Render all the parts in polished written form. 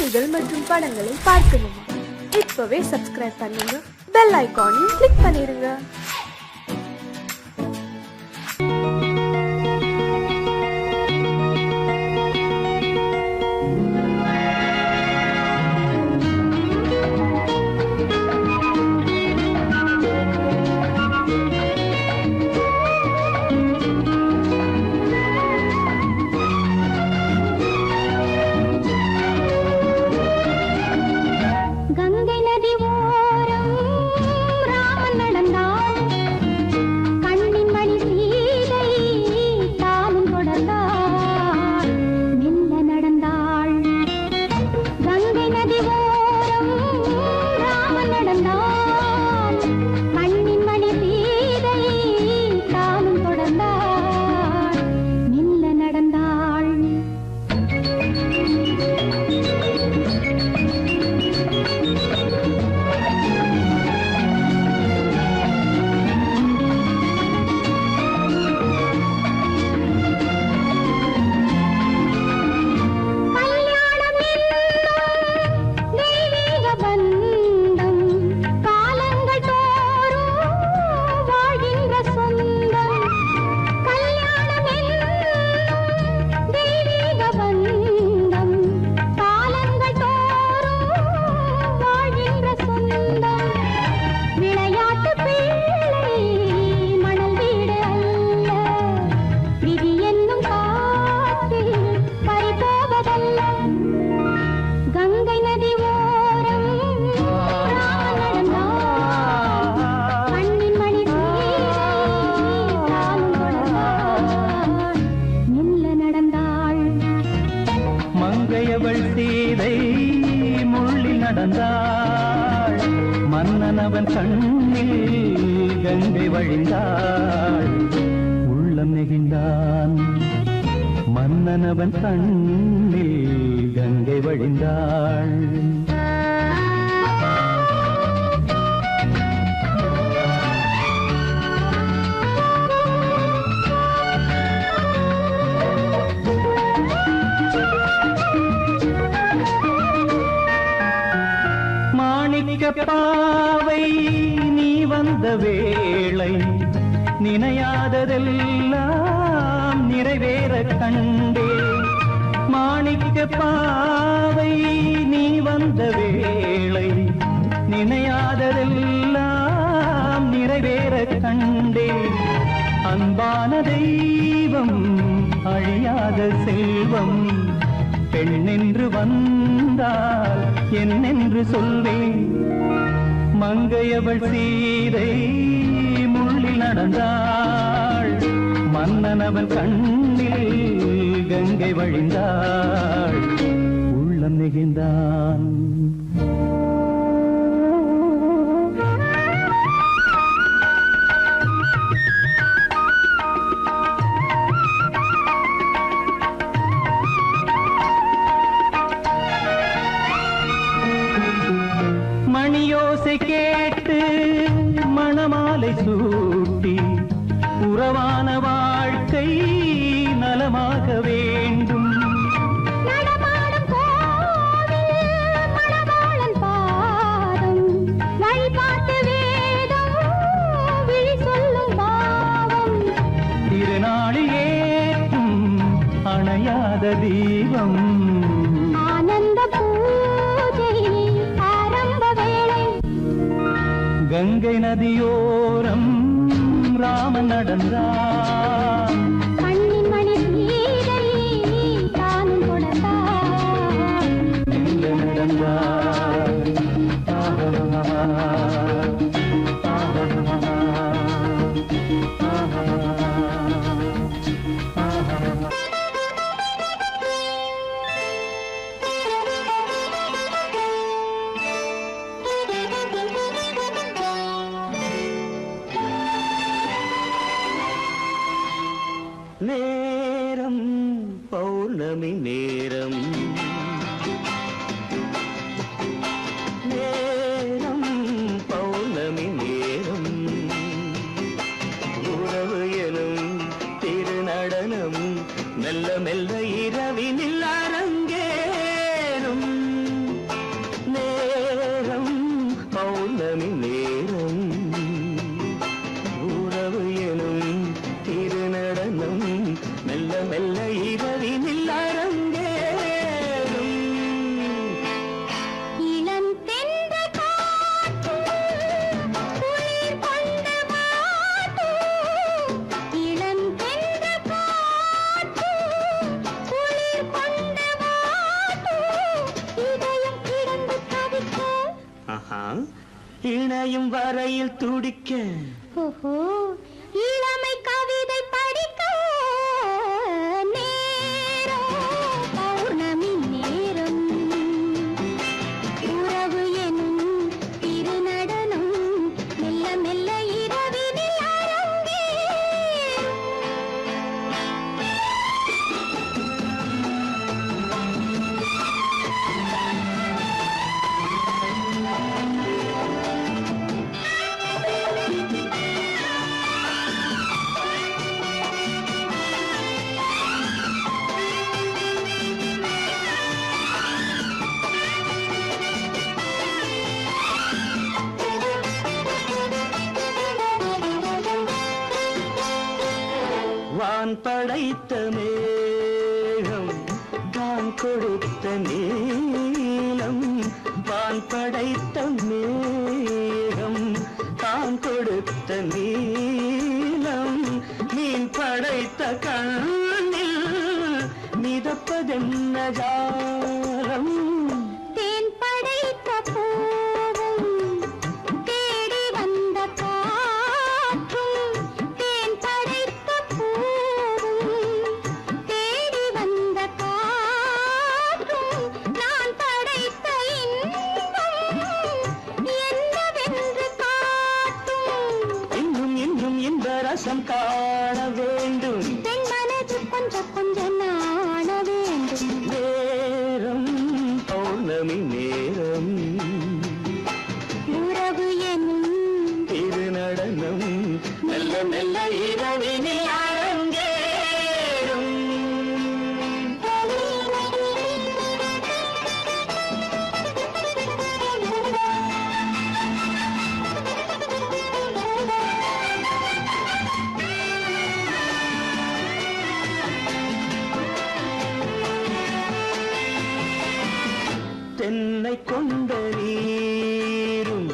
காணொளிகள் மற்றும் படங்களை பார்க்கணுமா? இப்பவே சப்ஸ்கிரைப் பண்ணுங்க, பெல் ஐகானையும் கிளிக் பண்ணிருங்க. சீதை முள்ளில் நடந்தாள், மன்னனவன் கண்ணில் கங்கை வழிந்தாள். உள்ளம் நெகிழ்ந்தான், மன்னனவன் கண்ணில் கங்கை வழிந்தாள். பாவை நீ வந்த வேளை, நினையாததெல்லாம் நிறைவேற கண்டே. மாணிக்க பாவை நீ வந்த வேளை, நினையாததெல்லாம் நிறைவேற கண்டே. அன்பான தெய்வம் அழியாத செல்வம், பெண்ணென்று வந்தால் என்னென்று சொல்வேன். மங்கையவள் சீதை முள்ளில் நடந்தாள், மன்னனவன் கண்ணில் கங்கை வழிந்தாள். உள்ளம் நெகிழ்ந்தான். மணியோசை கேட்டு மணமாலை சூட்டி, உறவான வாழ்க்கை நலமாக வேண்டும். நடமாடும் கோவில் மணவாளன் பாதம், வழிபாட்டு வேதம் விழி சொல்லும் பாவம். திருநாளில் ஏற்றும் அணையாத தீபம், ஆனந்த பூஜை ஆரம்ப வேளை. கங்கை நதியோரம் ராமன் நடந்தான், கண்ணின் மணி சீதை தானும் கொடுத்தான். எங்க நடந்தான். இணையும் வரையில் துடிக்க ஓஹோ இளமை கவிதை படிக்க நேரம் பௌர்ணமி நேரம் உறவு எனும் திருநடனம் மெல்ல மெல்ல இரவினில் அரங்கேறும். வான் படைத்த மேகம் தான் கொடுத்த நீலம் வான் படைத்த மேகம் தான் கொடுத்த நீலம் மீன் படைத்த கண்ணில் மிதப்பதென்ன ஜாலம் தேன் படைத்த பூவும் தேடி வந்த காற்றும் தேன் படைத்த பூவும் தேடி வந்த காற்றும் நான் படைத்த இன்பம் என்னவென்று காட்டும். இன்னும் இன்னும் இந்த ரசம் காண வேண்டும் பெண் மனது கொஞ்சம் கொஞ்சம் நாண வேண்டும். நேரம் பௌர்ணமி நேரம் உறவு எனும் திருநடனம் மெல்ல மெல்ல இரவினில் அரங்கேறும். தென்னை கொண்ட நீரும்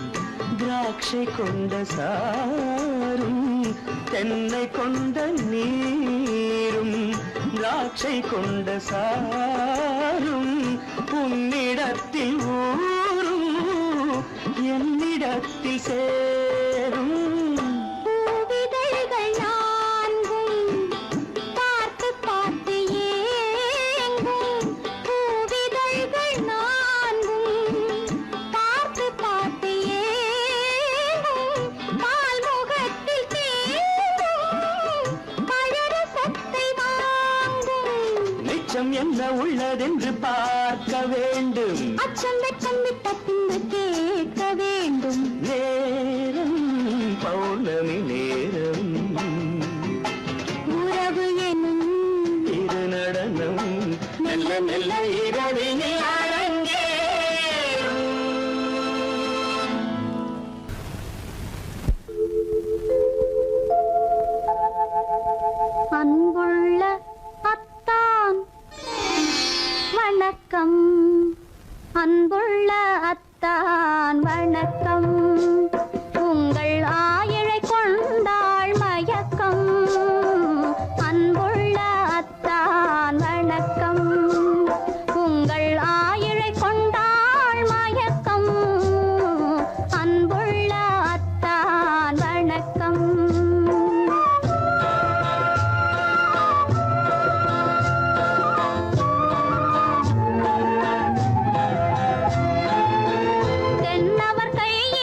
திராட்சை கொண்ட சாரும் தென்னை கொண்ட நீரும் திராட்சை கொண்ட சாரும் உன்னிடத்தில் ஊரும் என்னிடத்தில் சேரும் பூவிதழ்கள் நான்கும் பார்த்து பார்த்து ஏங்கும். பூவிதழ்கள் நான்கும் பார்த்து பார்த்து ஏங்கும். பால்முகத்தில் தேங்கும் பழரசத்தை வாங்கும். நிச்சம் என்ன உள்ளதென்று பார்க்க வேண்டும் அச்சம் வெட்கம் விட்ட பின்பு கேட்க வேண்டும். நேரம் பௌர்ணமி நேரம் உறவு எனும் திருநடனம் மெல்ல மெல்ல இரவினில் அரங்கேறும். அன்புள்ள அத்தான் வணக்கம். அன்புள்ள அத்தான் வணக்கம். உங்கள் ஆயிழை கொண்டாள் மயக்கம். அன்புள்ள அத்தான் வணக்கம். உங்கள் ஆயிழை கொண்டாள் மயக்கம். அன்புள்ள அத்தான் வணக்கம். தென்னவர் கையில்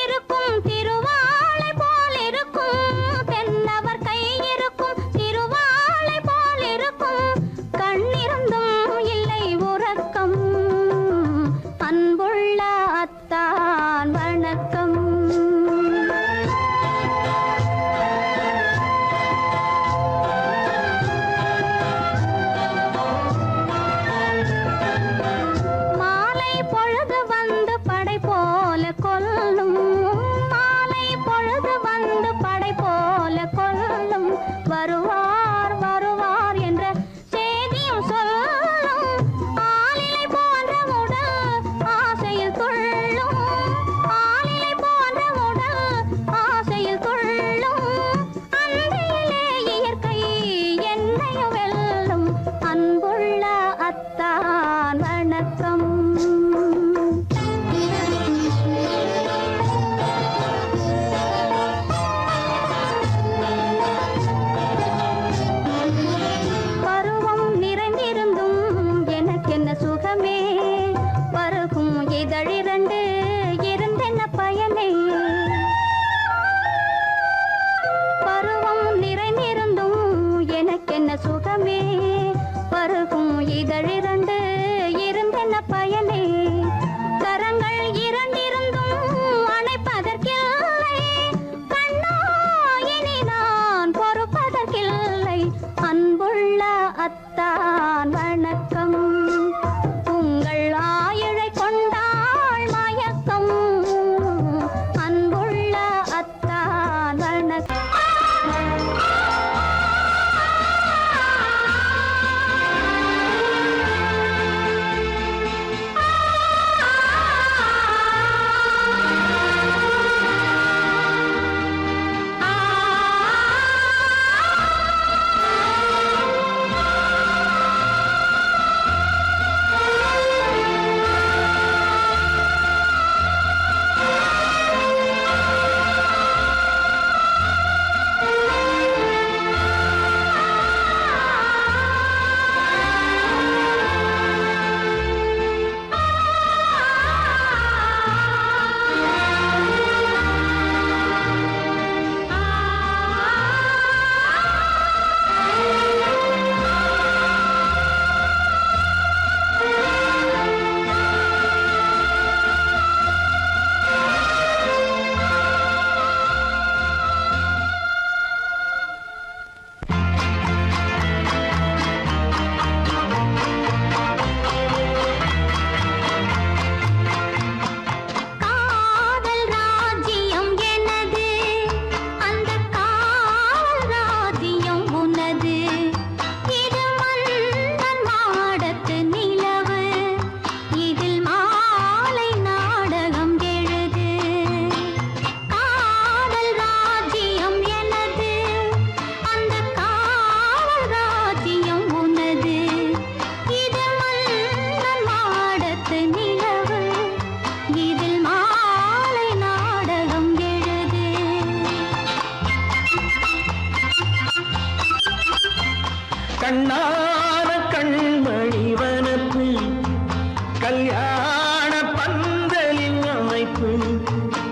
கல்யாண பந்தலின் அமைப்பு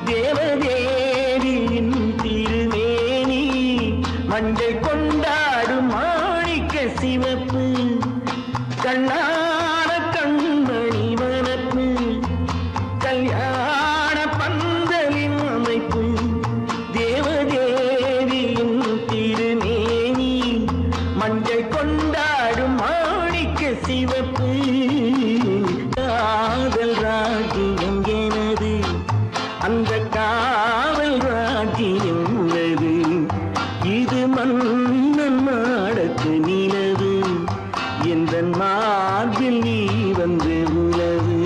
தேவதேவியின் திருமேனி மஞ்சள் கொண்டாடும் மாணிக்க சிவப்பு கண்ணான கண்மணி வனப்பு கல்யாண பந்தலின் அமைப்பு தேவதேவியின் திருமேனி மஞ்சள் கொண்டாடும் மாணிக்க சிவப்பு காதல் ராஜ்யம் எனது அந்த காவல் ராஜ்யம் உள்ளது இது மன்னன் மாடத்து நிலவு எந்த மார்பில் நீ வந்து உலவு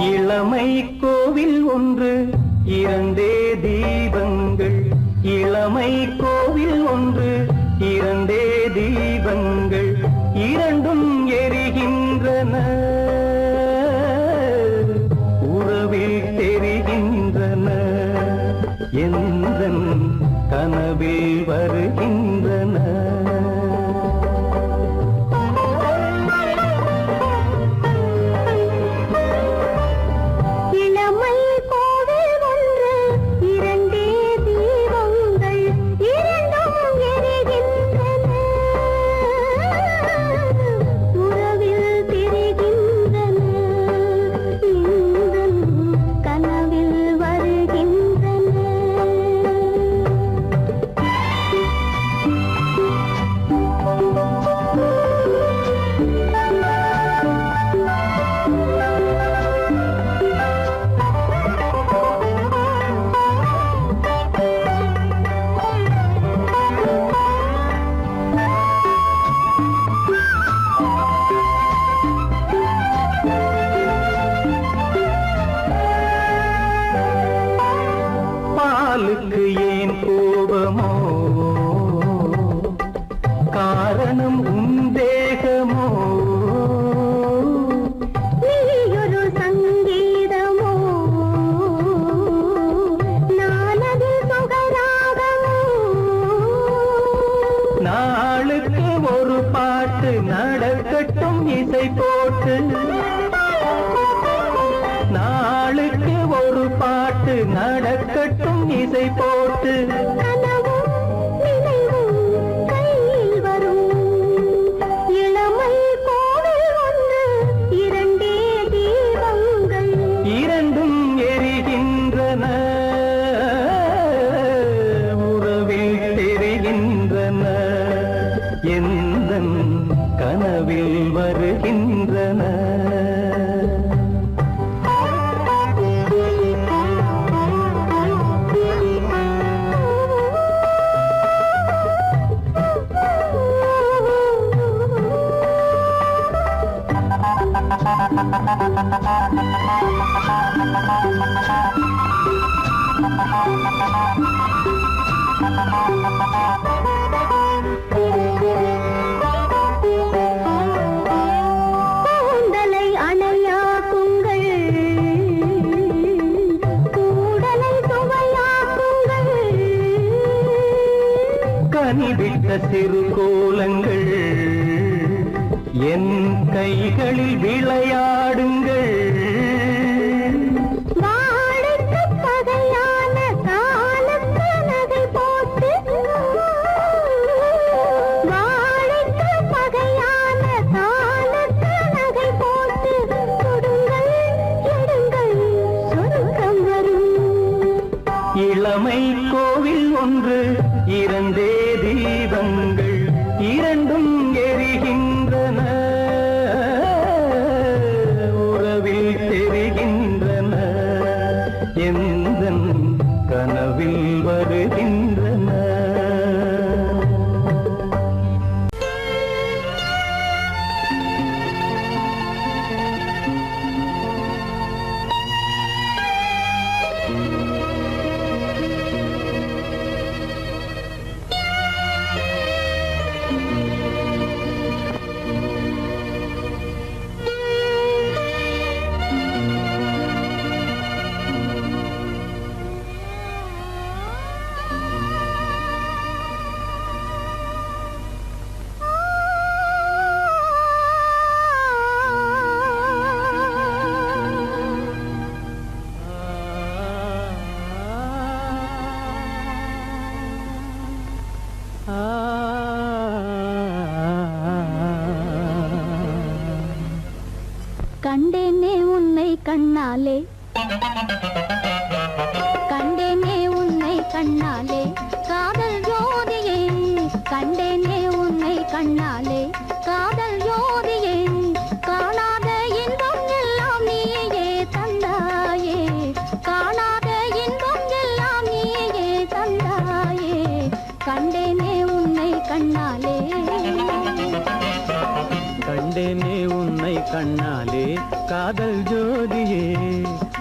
இளமை கோவில் ஒன்று இரண்டே தீபங்கள் இளமை கோவில் ஒன்று இரண்டே தீபங்கள் இரண்டும் எரிகின்றன உறவில் தெரிகின்றன எந்தன் கனவில் வருகின்றன பாட்டு நடக்கட்டும் இசை போட்டு நாளுக்கு ஒரு பாட்டு நடக்கட்டும் இசை போட்டு கனவும் நினைவும் கையில் வரும் இளமை கோவில் ஒன்று இரண்டே தீபங்கள் இரண்டும் எரிகின்றன உறவில் தெரிகின்றன எந்தன் கனவில் வருகின்றன கூந்தலை அணையாக்குங்கள் கூடலை சுவையாக்குங்கள் கனிவிட்ட சிறு கோலங்கள் என் கைகளில் விளையாடுங்கள் வாழைக்கு பகையான காலத்து நகை போட்டு வாழைக்கு பகையான காலத்து நகை போட்டு கொடுங்கள் எடுங்கள் சொருக்கம் வரும் இளமை கோவில் ஒன்று இரண்டே தீபங்கள் இரண்டும் எரிகின்றன உறவில் தெரிகின்றன எந்தன் கனவில் வருகின்றன கண்டேனே உன்னை கண்ணாலே கண்டேனே உன்னை கண்ணாலே காதல் ஜோதியே கண்டேனே உன்னை கண்ணாலே காதல் ஜோதியே காணாத இன்பம் எல்லாம் நீயே தந்தாயே காணாத இன்பம் எல்லாம் நீயே தந்தாயே கண்டேனே உன்னை கண்ணாலே கண்டேனே உன்னை கண்ணாலே காதல் ஜோதியே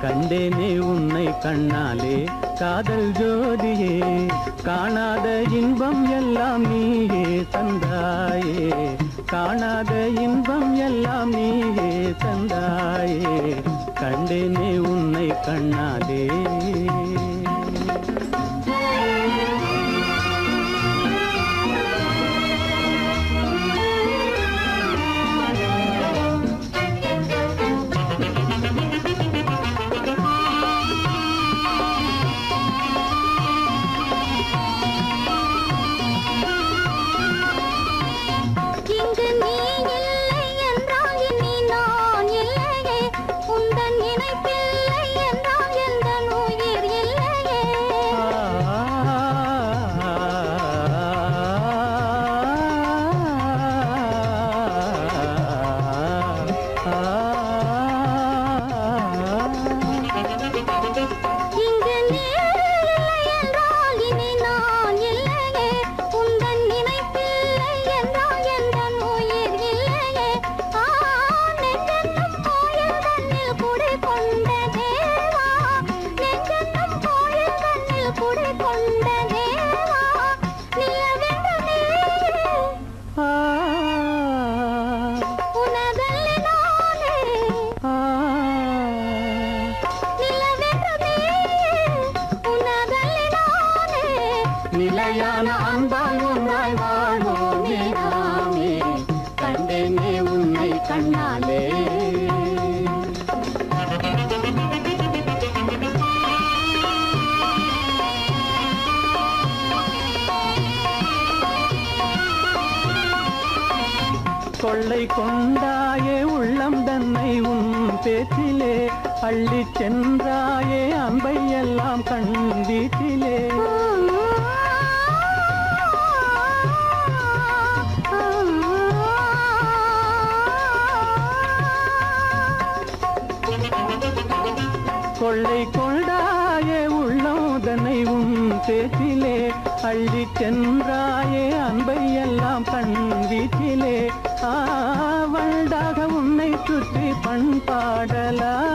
கண்டேனே உன்னை கண்ணாலே காதல் ஜோதியே காணாத இன்பம் எல்லாம் நீயே தந்தாயே காணாத இன்பம் எல்லாம் நீயே தந்தாயே கண்டேனே உன்னை கண்ணாலே இங்கு நீ இல்லை என்றால் இனி நான் இல்லையே உந்தன் நினைப்பில்லை என்றால் எந்த கொள்ளை கொண்டாயே உள்ளம் தன்னை உன் பேச்சிலே அள்ளிச் சென்றாயே அன்பை எல்லாம் கண் வீட்டிலே கொள்ளை கொண்டாயே உள்ளம் தன்னை உன் பேச்சிலே அள்ளிச் சென்றாயே அன்பை எல்லாம் கண் வீட்டிலே வண்டாக உன்னை சுற்றி பண்பாடலானேன்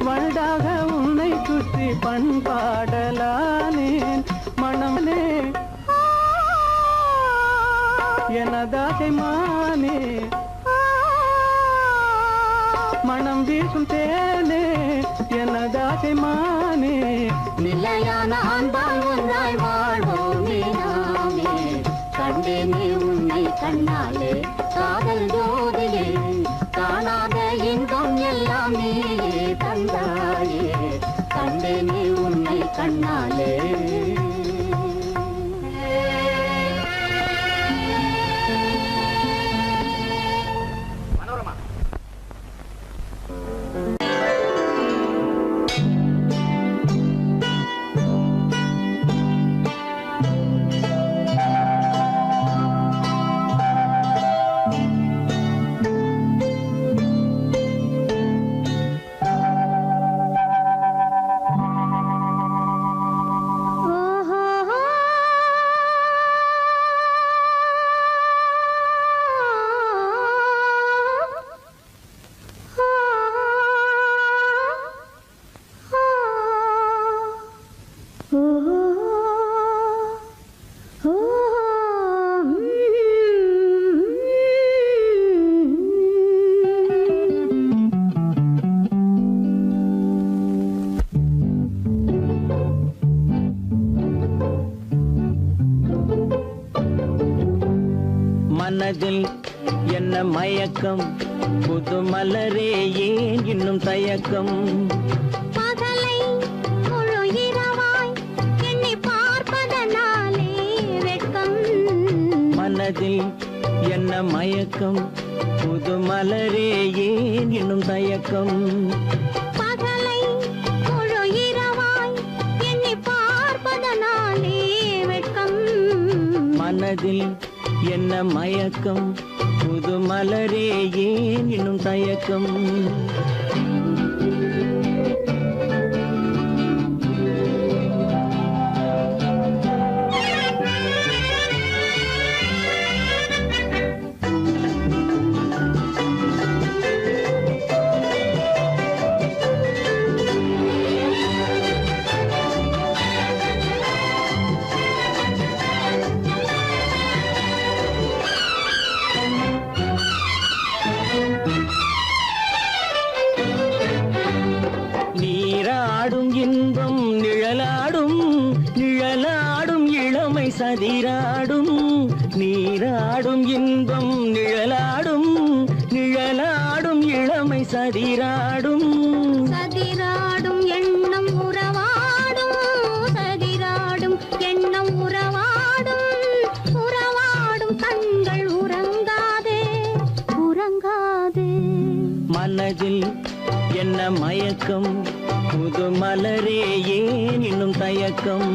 வண்டாக உன்னை சுற்றி பண்பாடலானேன் மனமே எனதாசை மானே மனம் வீசும் தேனே எனதாசை மானே நிலையான அன்பால் ஒன்றாய் வாழ்வோமே நாமே கண்டேனே உன்னை கண்ணாலே காதல் ஜோதியே காணாத இன்பம் எல்லாம் நீயே தந்தாயே கண்டேனே உன்னை கண்ணாலே மனதில் என்ன மயக்கம் புது மலரே ஏன் இன்னும் தயக்கம் பகலை முழு இரவாய் எண்ணி பார்ப்பதனாலே வெட்கம் மனதில் என்ன மயக்கம் புது மலரே ஏன் இன்னும் தயக்கம் பகலை முழு இரவாய் எண்ணி பார்ப்பதனாலே வெட்கம் மனதில் என்ன மயக்கம் புது மலரே ஏன் இன்னும் தயக்கம் நீராடும் இன்பம் நிழலாடும் நிழலாடும் இளமை சதிராடும் நீராடும் இன்பம் நிழலாடும் நிழலாடும் இளமை சதிராடும் சதிராடும் எண்ணம் உறவாடும் சதிராடும் எண்ணம் உறவாடும் உறவாடும் கண்கள் உறங்காதே உறங்காதே மனதில் என்ன மயக்கம் புது மலரே ஏன் இன்னும் தயக்கம்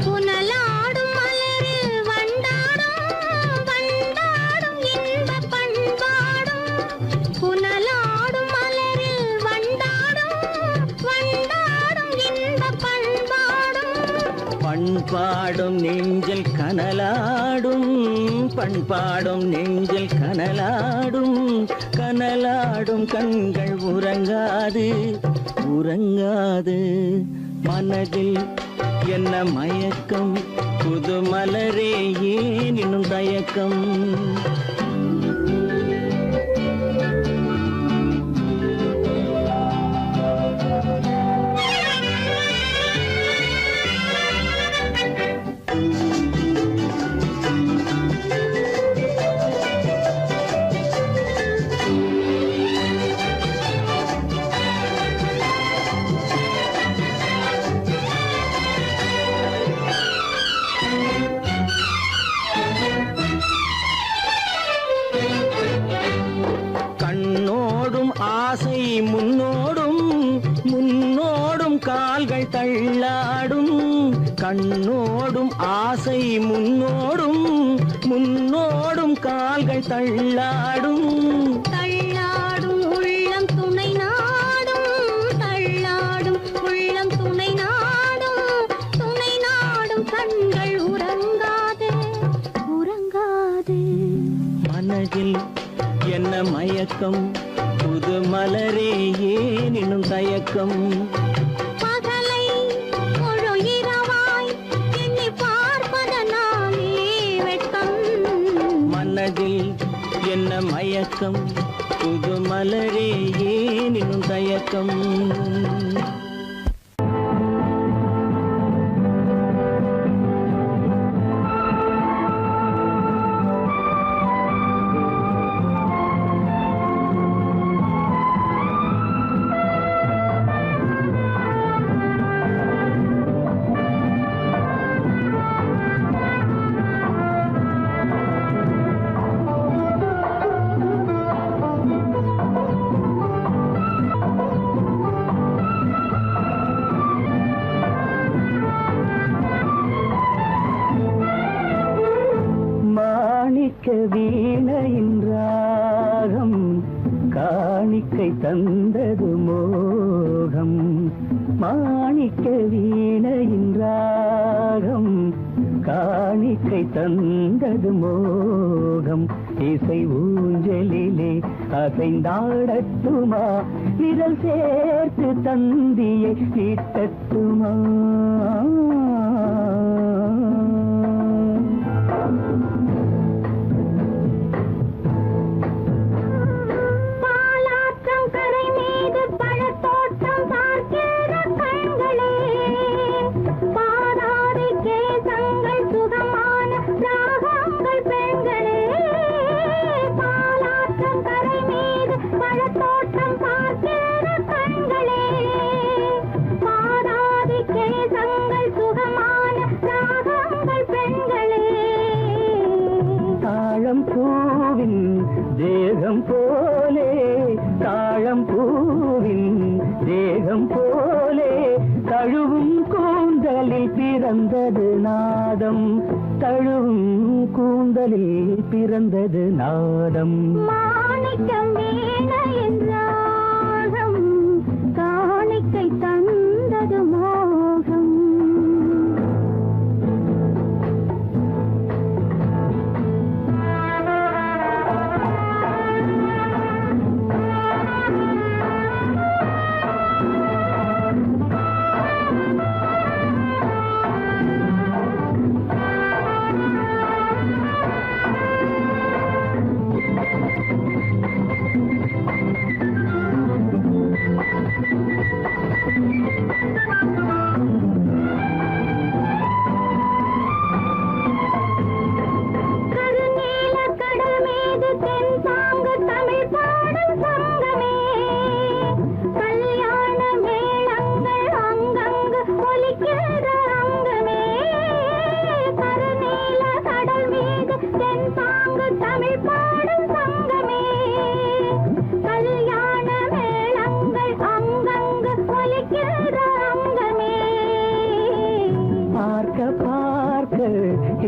புனலாடும் மலரில் வண்டாடும் வண்டாடும் இன்பப் பண்பாடும் புனலாடும் மலரில் வண்டாடும் வண்டாடும் இன்பப் பண்பாடும் பண்பாடும் நெஞ்சில் கனலாடும் பண்பாடும் நெஞ்சில் கனலாடும் கனலாடும் கண்கள் உறங்காது உறங்காது மனதில் என்ன மயக்கம் புது மலரே ஏன் இன்னும் தயக்கம் முன்னோடும் முன்னோடும் கால்கள் தள்ளாடும் கண்ணோடும் ஆசை முன்னோடும் முன்னோடும் கால்கள் தள்ளாடும் தள்ளாடும் உள்ளம் துணை நாடும் தள்ளாடும் உள்ளம் துணை நாடும் கண்கள் உறங்காது உறங்காது மனதில் என்ன மயக்கம் புது மலரே ஏன் இன்னும் தயக்கம் பகலை முழு இரவாய் எண்ணி பார்ப்பதனாலே வெட்கம் மனதில் என்ன மயக்கம் புது மலரே ஏன் இன்னும் தயக்கம் வீணையின் ராகம் காணிக்கை தந்தது மோகம் மாணிக்க வீணையின் ராகம் காணிக்கை தந்தது மோகம் இசை ஊஞ்சலிலே அசைந்தாடட்டுமா விரல் சேர்த்து தந்தியை நீட்டட்டுமா தேகம் போலே தாழம் பூவின் தேகம் போலே தழுவும் கூந்தலில் பிறந்தது நாதம் தழுவும் கூந்தலில் பிறந்தது நாதம் மாணிக்கம் வீணையின் ராகம் காணிக்கை தந்தது மோகம்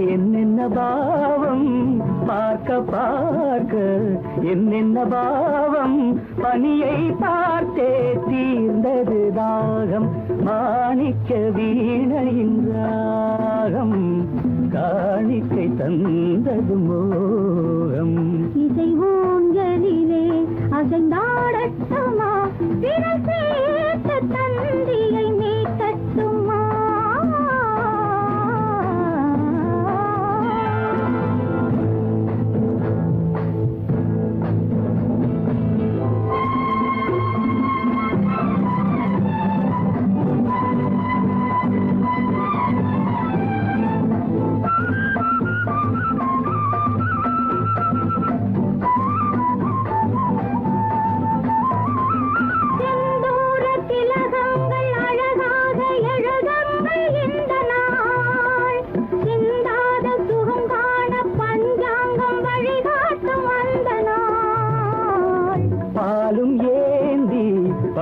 என்னென்ன பாவம் பார்க்க பார்க்க என்னென்ன பாவம் பனியை பார்த்தே தீர்ந்தது தாகம் மாணிக்க வீணையின் ராகம் காணிக்கை தந்தது மோகம் இசை ஊஞ்சலிலே அசைந்தாடட்டுமா விரல் சேர்த்து தந்தியை நீட்டட்டுமா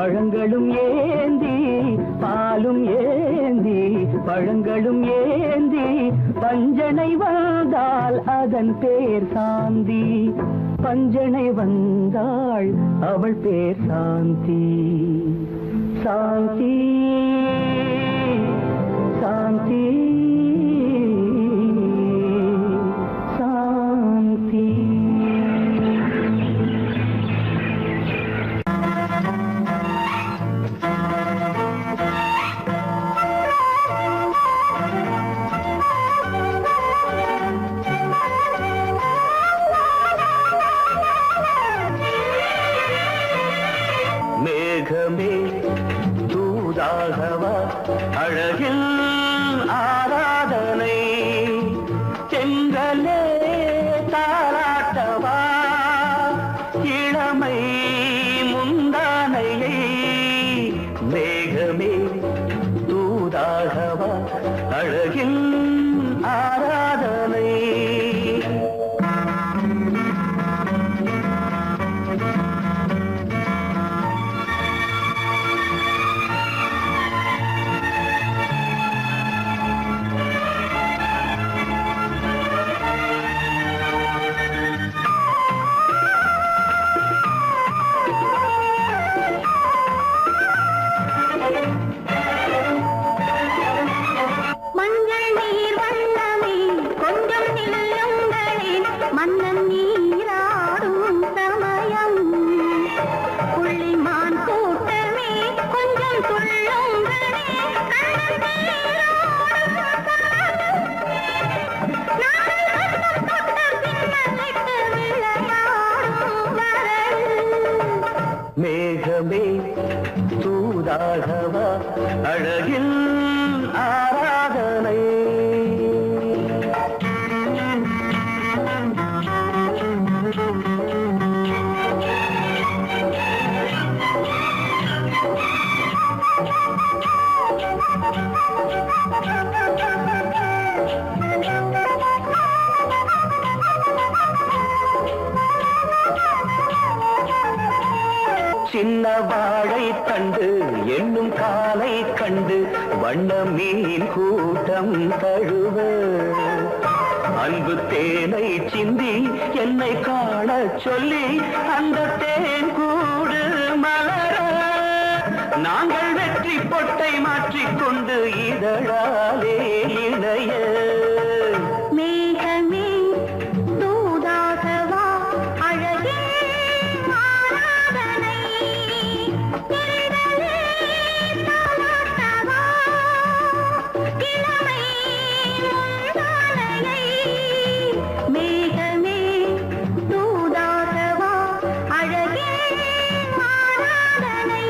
பழங்களும் ஏந்தி பாலும் ஏந்தி பழங்களும் ஏந்தி பஞ்சனை வந்தால் அதன் பேர் சாந்தி பஞ்சனை வந்தாள் அவள் பேர் சாந்தி சாந்தி சாந்தி சாந்தி மேகமே தூதாகவா அழகில் ஆராதனை செங்கலே தாராட்டவா இளமை முந்தானையை மேகமே தூதாகவா அழகில் ஆராதனை மஞ்சள் நீர் வண்ணமே கொஞ்சம் நில்லுங்களேன் மன்னன் நீராடும் சமயம் புள்ளிமான் கூட்டமே கொஞ்சம் துள்ளுங்களே கண்ணன் நீராடும் மேகமே தூதாகவா அழகில் ஆராதனை சின்ன வாழை தண்டு என்னும் காலை கண்டு வண்ண மீன் கூட்டம் தழுவ அன்பு தேனை சிந்தி என்னை காண சொல்லி அந்த தேன் கூடு மலர நாங்கள் வெற்றி பொட்டை மாற்றிக்கொண்டு இதழாலே இணைய மேகமே தூதாகவா அழகே ஆராதனை திரளே தாலாட்டவா இளமை முந்தானையை மேகமே தூதாகவா அழகே ஆராதனை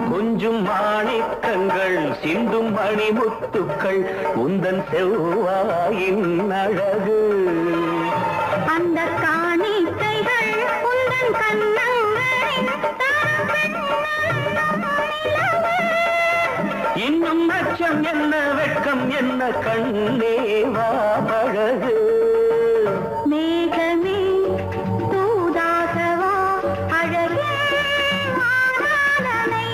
கொஞ்சம் மாணிக்கங்கள் சிந்தும் மணிமுத்துக்கள் உந்தன் செவ்வாயின் அழகு அந்த காணிக்கைகள் உந்தன் கண்ணங்களின் இன்னும் அச்சம் என்ன வெட்கம் என்ன கண்ணே வா பழகு மேகமே தூதாகவா அழகே ஆராதனை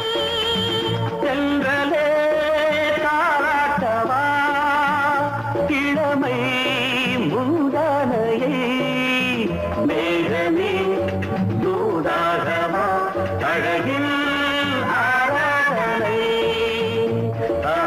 சென்றலே தாராட்டவா இளமை முந்தானையை மேகமே தூதாகவா அழகில் ஆராதனை ஆ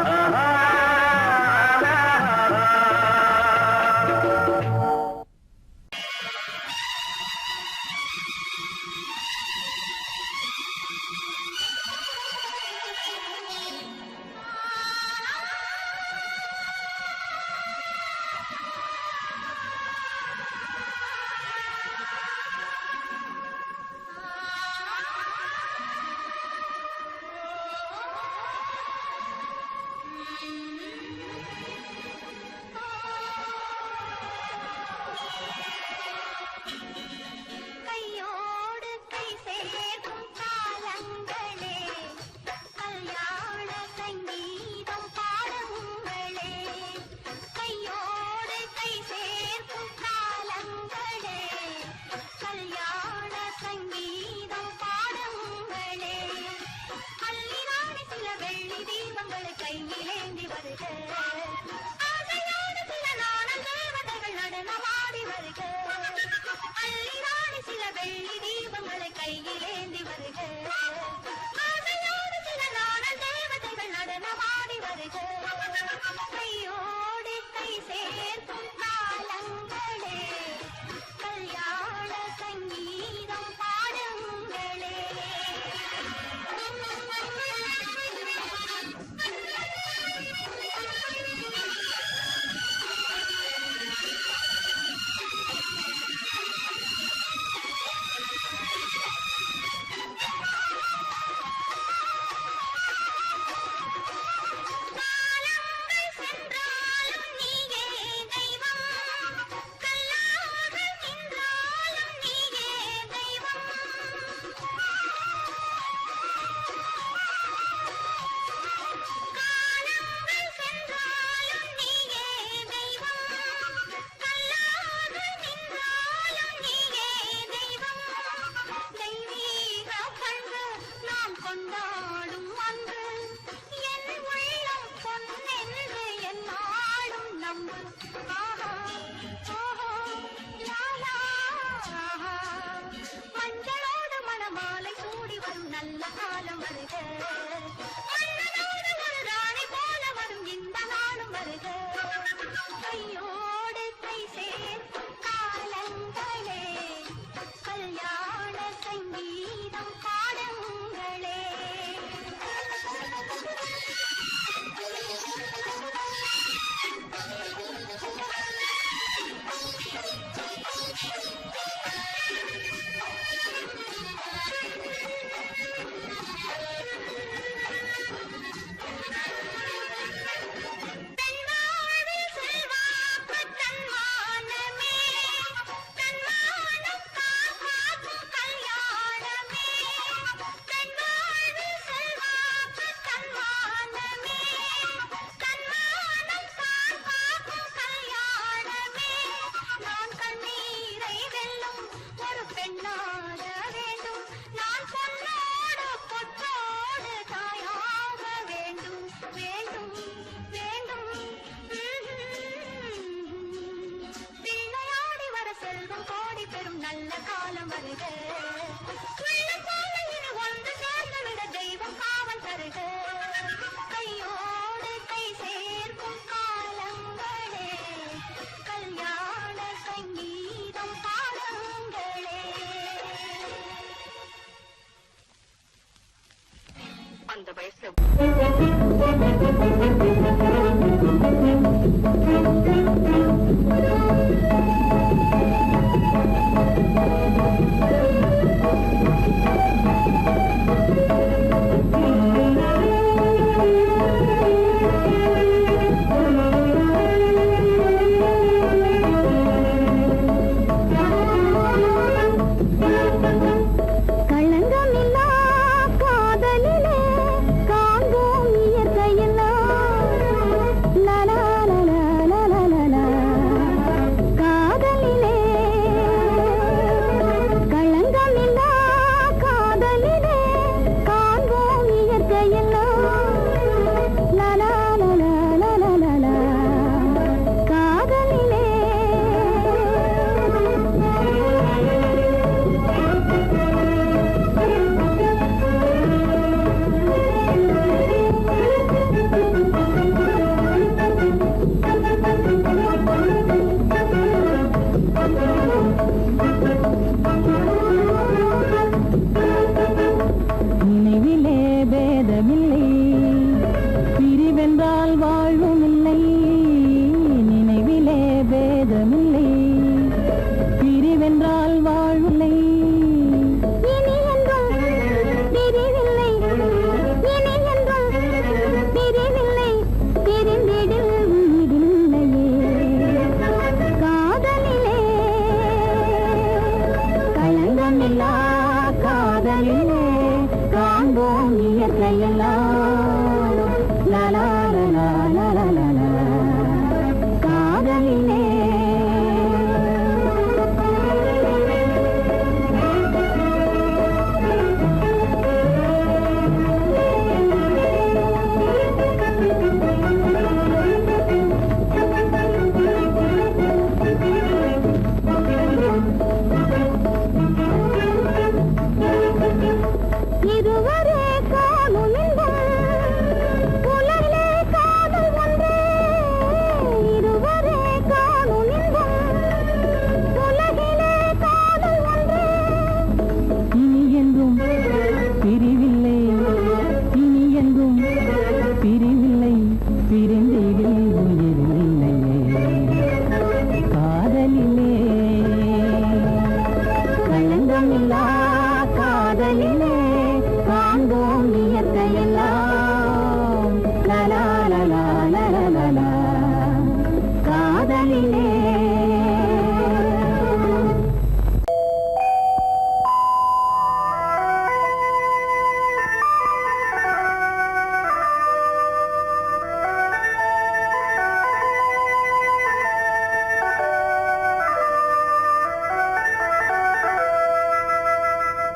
சங்கீதம் பாடுங்களே. நல்ல காலம் வருக ஒன்று சேர்ந்துவிட தெய்வம் காவல் தருக கையோடு கை சேர்க்கும் காலங்களே கல்யாண சங்கீதம் பாடங்களே. அந்த வயசுல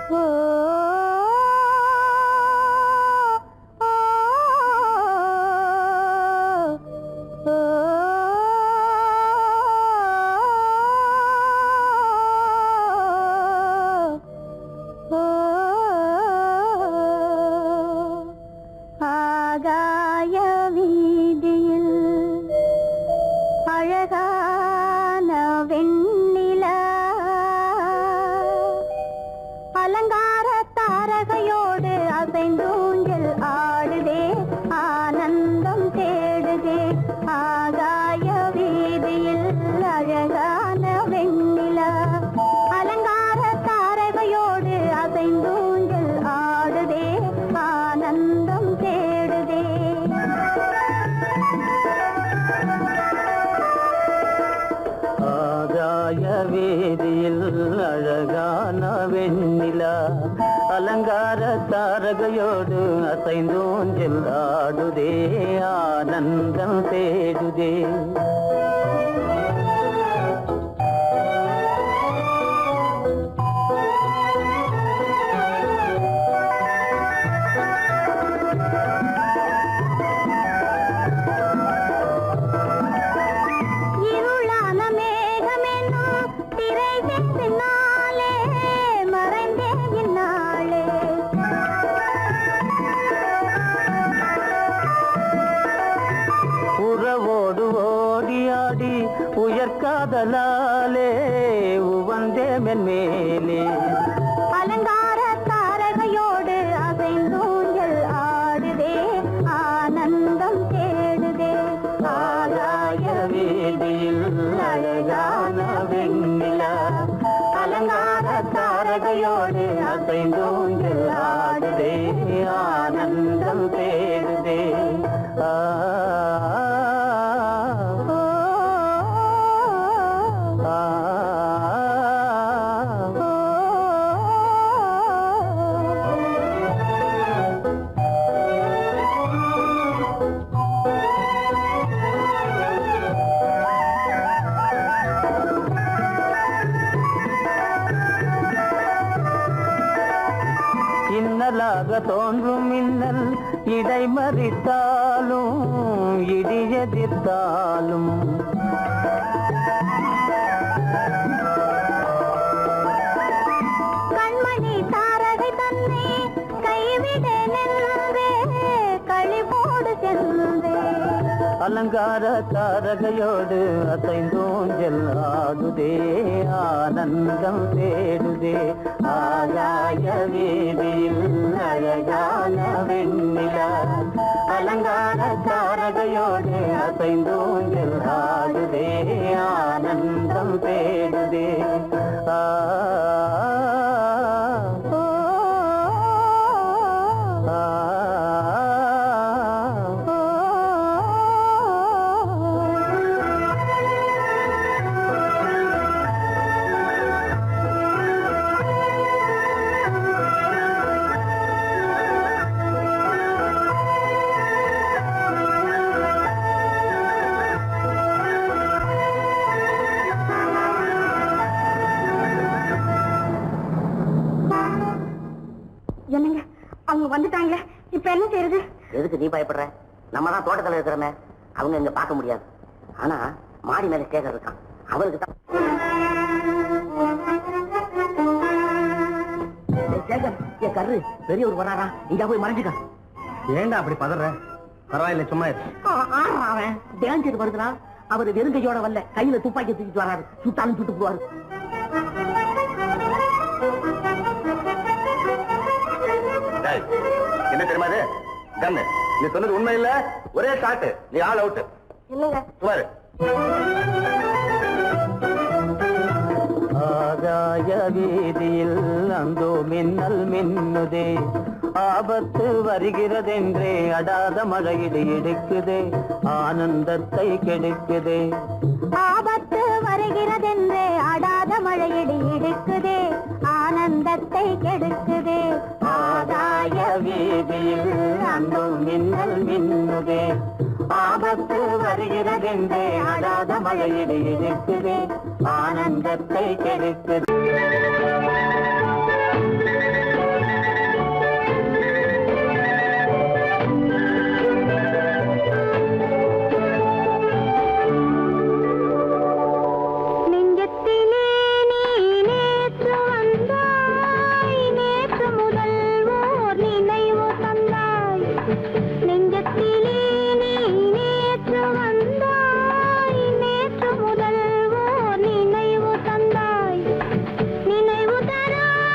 ஓ அலங்கார தாரகையோடு அசைந்தூஞ்சல் ஆடுதே ஆனந்தம் தேடுதே ஆகாய வீதியில் அழகான வெண்ணிலா அலங்கார தாரகையோடு அசைந்தூஞ்சல் ஆடுதே ஆனந்தம் தேடுதே ஆகாய வீதியில் அழகான வெண்ணிலா அலங்கார தாரகையோடு அசைந்தூஞ்சல் ஆடுதே ஆனந்தம் தேடுதே உயர்காதலாலே உவந்தே மென்மேலே அலங்கார தாரகையோடு அசைந்தூஞ்சல் ஆடுதே ஆனந்தம் தேடுதே ஆகாய வீதியில் அழகான வெண்ணிலா அலங்கார தாரகையோடு அசைந்தூஞ்சல் ஆடுதே ஆனந்தம் தேடுதே இன்னலாக தோன்றும் மின்னல் இடைமறித்தாலும் இடியெதிர்த்தாலும் கண்மணி தாரகை தன்னை கைவிட நின்றே களிபோடு சென்றே அலங்கார தாரகையோடு அசைந்தூஞ்சல் ஆடுதே ஆனந்தம் தேடுதே ஆகாய வீதியில் அழகான வெண்ணிலா அலங்கார தாரகையோடு அசைந்தூஞ்சல் ஆடுதே ஆனந்தம் தேடுதே என்னங்க அவங்க வந்துட்டாங்களே இப்ப என்ன செய்யறது எதுக்கு நீ பயப்படுற? நம்ம தான் தோட்டத்துல இருக்கிறோமே, அவங்க இங்க பார்க்க முடியாது. ஆனா மாடி மேல சேகர் இருக்கான், அவருக்கு தான். சேகர் என் கரு பெரியவர் வராரா, இங்க போய் மறைஞ்சுக்க. ஏண்டா அப்படி பதற? பரவாயில்ல, சும்மா அவன் டேஞ்சர் வருதுனா, அவர் வெறுங்கையோட வரல, கையில துப்பாக்கி தூக்கிட்டு வராரு, சுட்டாலும் சுட்டு போவாரு. என்ன தெரியுமா அது? கண்ணு, நீ சொன்னது உண்மை இல்ல, ஒரே ஷாட், நீ ஆல் அவுட். இல்லங்க சுமாரு. ஆகாய வீதியில் அந்தோ மின்னல் மின்னுதே, ஆபத்து வருகிறதென்றே அடாத மழையிடு இடுக்குதே, ஆனந்தத்தை கெடுக்குதே. ஆபத்து வருகிறதென்றே அடாத மழையிடி இடுக்குதே, ஆனந்தத்தை கெடுக்குதே. ஆகாய வீதியில் அந்தோ மின்னல் மின்னுதே, ஆபத்து வருகிறதென்றே அடாத மழையிடு இடுக்குதே, ஆனந்தத்தை கெடுக்குதே. நினைவு தராய்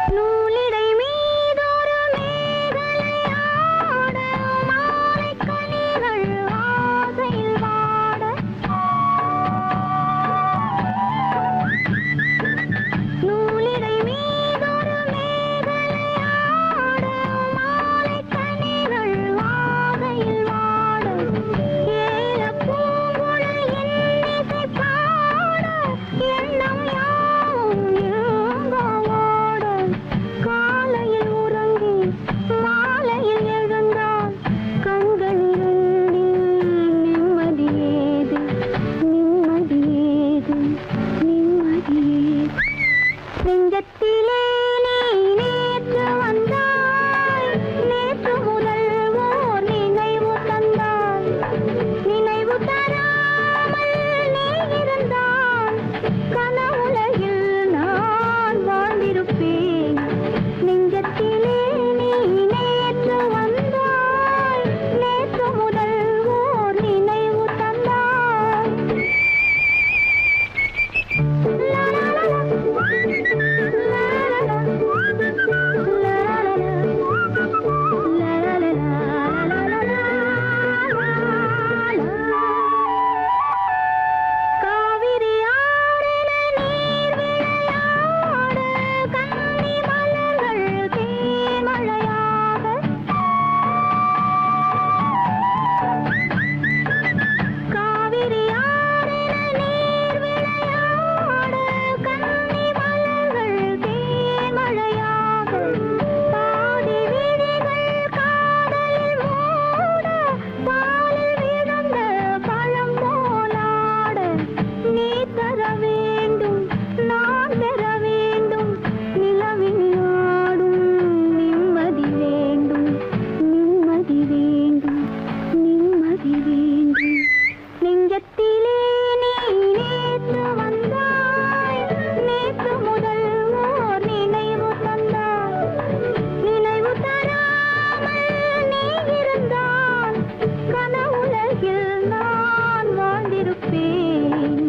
நூலிடை மீதொரு மேகலையாட மாலைக் கனிகள் ஆசையில் வாட நூலிடை மீதொரு மேகலையாட மாலைக் கனிகள் ஆசையில் வாட ஏலப் பூங்குழல் இன்னிசை பாட எண்ணம் யாவும் ஏங்கோ ஓட காலையில் உறங்கி மாலையில் எழுந்தால் கண்கள் இரண்டில் நிம்மதி ஏது நிம்மதி ஏது நிம்மதி ஏது நெஞ்சத்திலே நீ நேற்று வந்தாய் நேற்று முதல் ஓர் நினைவு தந்தாய் நினைவு தராமல் நீ இருந்தால் கனவுலகில் நான் வாழ்ந்திருப்பேன் நெஞ்சத்திலே நீ நேற்று வந்தாய் நேற்று முதல் ஓர் நினைவு தந்தாய் காவிரி ஆறின நீர் விளையாட கன்னி மலர்கள் தேமழையாக காவிரி ஆறின நீர் விளையாட கன்னி மலர்கள் தேமழையாக பாதி விழிகள் காதலில் மூட பாலில் விழுந்த பழம் போலாட நீ தர வேண்டும் நான் பெற வேண்டும் நிலவில் ஆடும் நிம்மதி வேண்டும் நிம்மதி வேண்டும் நிம்மதி வேண்டும் நெஞ்சத்திலே நீ நேற்று வந்தாய் நேற்று முதல் ஓர் நினைவு தந்தாய் நினைவு தராமல் நீ இருந்தால் கனவுலகில் நான் வாழ்ந்திருப்பேன்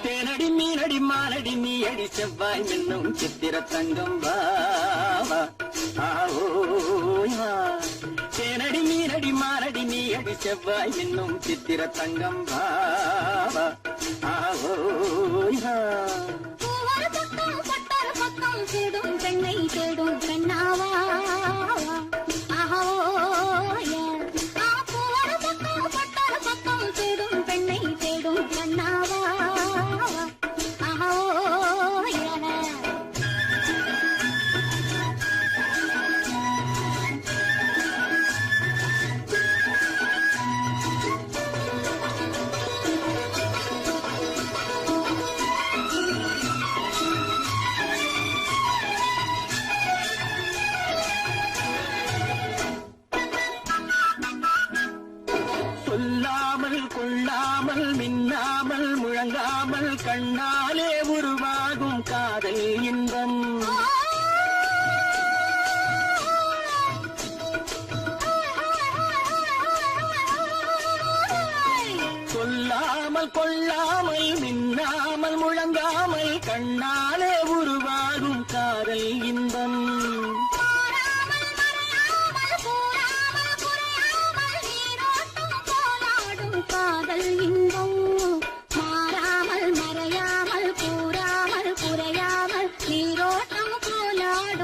தேனடி மீனடி மானடி நீ அடி செவ்வாய் மின்னும் சித்திர தங்கம் வாவா ஆவோயா தேனடி மீனடி மானடி நீ அடி செவ்வாய் மின்னும் சித்திர தங்கம் வாவா ஆவோயா பூவர பக்கம் பட்டர பக்கம் தேடும் பெண்ணை தேடும் பெண்ணாவா ஆஹோயா பூவர பக்கம் பட்டர பக்கம் தேடும் பெண்ணை தேடும் பெண்ணாவா ஆஹோயா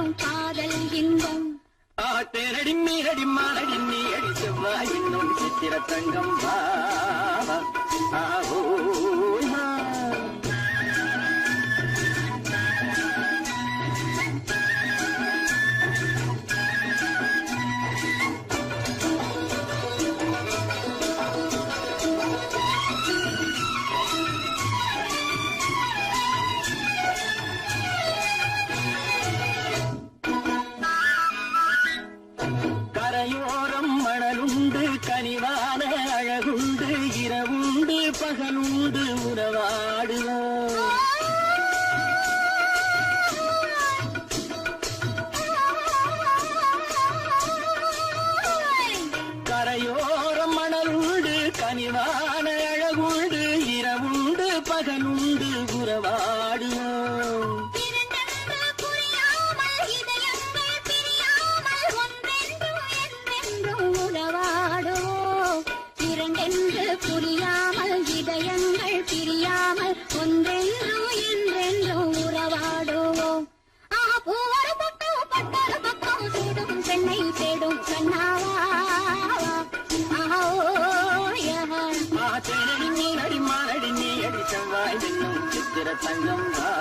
இன்பம் காதல் இன்பம் தேனடி மீனடி மானடி நீ அடி செவ்வாய் இன்னும் சித்திர தங்கம் வா கரையோரம் மணலுண்டு கனிவான அழகுண்டு இரவுண்டு பகலுண்டு உறவாடுவோம் கரையோரம் மணலுண்டு கனிவான அழகுண்டு இரவுண்டு பகலுண்டு உறவாடுவோம் புரியாமல் இதயங்கள் பிரியாமல் ஒன்றென்றும் என்றென்றும் உறவாடுவோம் ஒரு பக்கம் பட்டொரு பக்கம் தேடும் பெண்ணை தேடும் கண்ணாவா தேனடி மீனடி மானடி நீ அடி செவ்வாய் இன்னும் சித்திர தங்கம் வா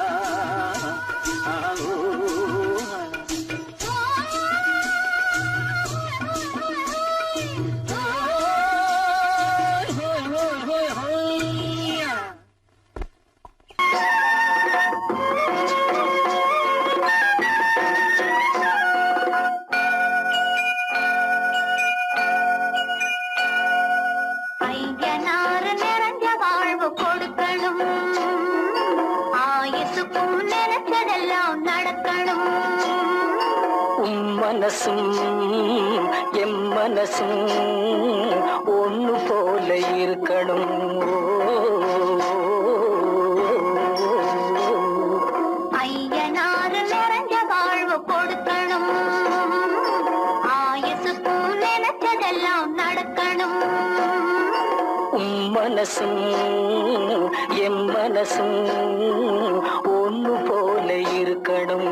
ஐயனாறு நிறைஞ்ச வாழ்வு கொடுக்கணும் ஆயுசுக்கும் நினைச்சதெல்லாம் நடக்கணும் மனசும் எம் மனசும் ஒண்ணு போல இருக்கணும் ஐயனாறு நிறைஞ்ச வாழ்வு கொடுக்கணும் ஆயுசுக்கும் நினைச்சதெல்லாம் நடக்கணும் மனசும் எம் மனசும் ஒண்ணு போல இருக்கணும்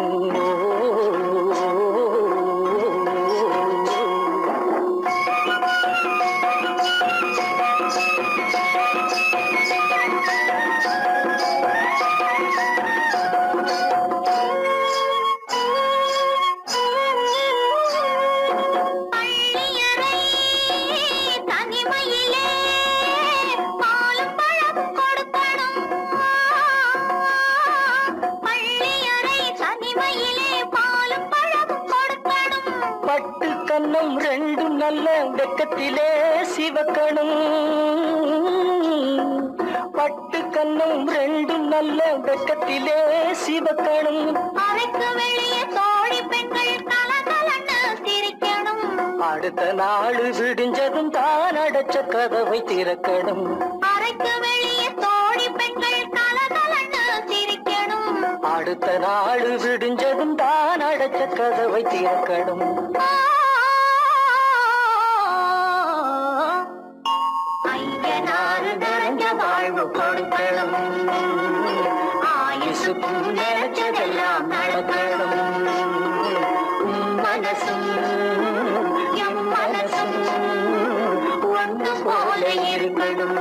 பட்டு கண்ணம் ரெண்டு நல்ல வெக்கத்திலே சிவக்கணும் பட்டு கண்ணம் ரெண்டு நல்ல வெக்கத்திலே சிவக்கணும் அறைக்கு வெளியே தோழி பெண்கள் கலகலன்னு சிரிக்கணும் அடுத்த நாள் விடிஞ்சதும் தான் அடைச்ச கதவை திறக்கணும் அறைக்கு வெளியே தோழி பெண்கள் கலகலன்னு சிரிக்கணும் அடுத்த நாள் விடிஞ்சதும் தான் அடைச்ச கதவை திறக்கணும் ஐயனாறு நிறைஞ்ச வாழ்வு கொடுக்கணும் ஆயுசுக்கும் நினைச்சதெல்லாம் நடக்கணும் மனசும் எம் மனசும் ஒன்று போல இருக்கணும்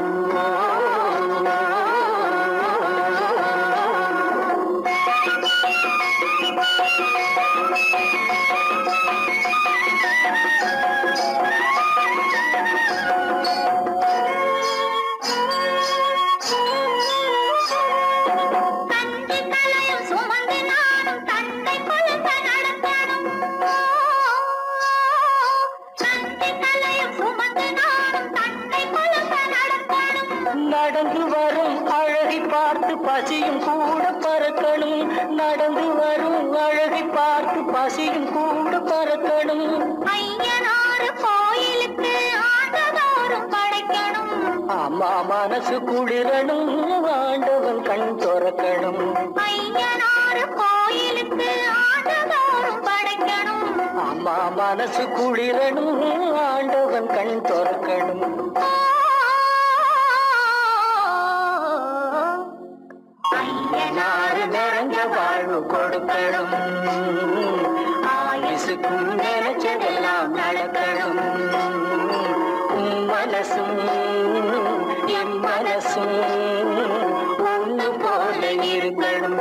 நடந்து வரும் அழகை பார்த்து பசியும் கூட பறக்கணும் நடந்து வரும் அழகை பார்த்து பசியும் கூட பறக்கணும் ஐயனாறு கோயிலுக்கு ஆண்டதோறும் படைக்கணும் அம்மா மனசு குளிரணும் ஆண்டவன் கண் துறக்கணும் ஐயனாறு கோயிலுக்கு ஆண்டதோறும் படைக்கணும் அம்மா மனசு குளிரணும் ஆண்டவன் கண் துறக்கணும் ஐயனாறு நிறைஞ்ச வாழ்வு கொடுக்கணும் மனசுக்கும் நினைச்சதெல்லாம் நடக்கணும். மனசும் என் மனசும் ஒன்று போல இருக்கணும்.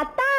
அத்தா,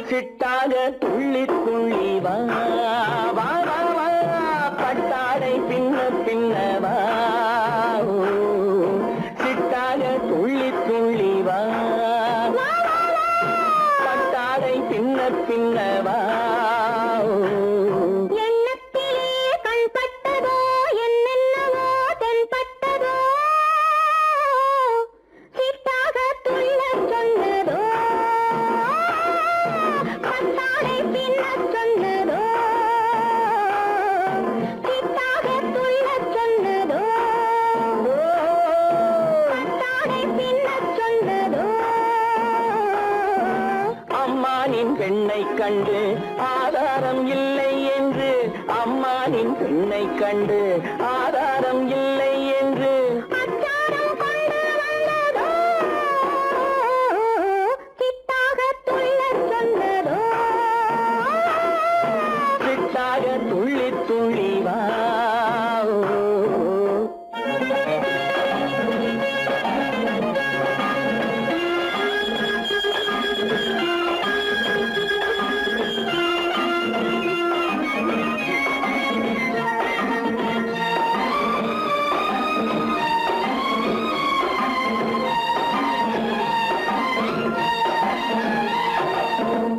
சிட்டாக துள்ளி துள்ளி வா வா வா வா, பட்டாடை பின்ன பின்னவா. சிட்டாக துள்ளி துள்ளி வா, பட்டாடை பின்ன பின்னவா. எண்ணத்திலே கண்பட்டதோ என்னென்னவோ தென்பட்டதோ, சிட்டாக துள்ளச் சொன்னதோ, பட்டாடை பின்னச் சொன்னதோ, சிட்டாக துள்ளச் சொன்னதோ, பட்டாடை பின்னச் சொன்னதோ. அம்மானின் பெண்ணை கண்டு ஆதாரம் இல்லை என்று, அம்மானின் பெண்ணை கண்டு ஆதாரம் இல்லை என்று, அச்சாரம் கொண்டு வந்ததோ, சிட்டாக துள்ளச் சொன்னதோ. சிட்டாக துள்ளி துள்ளி வா.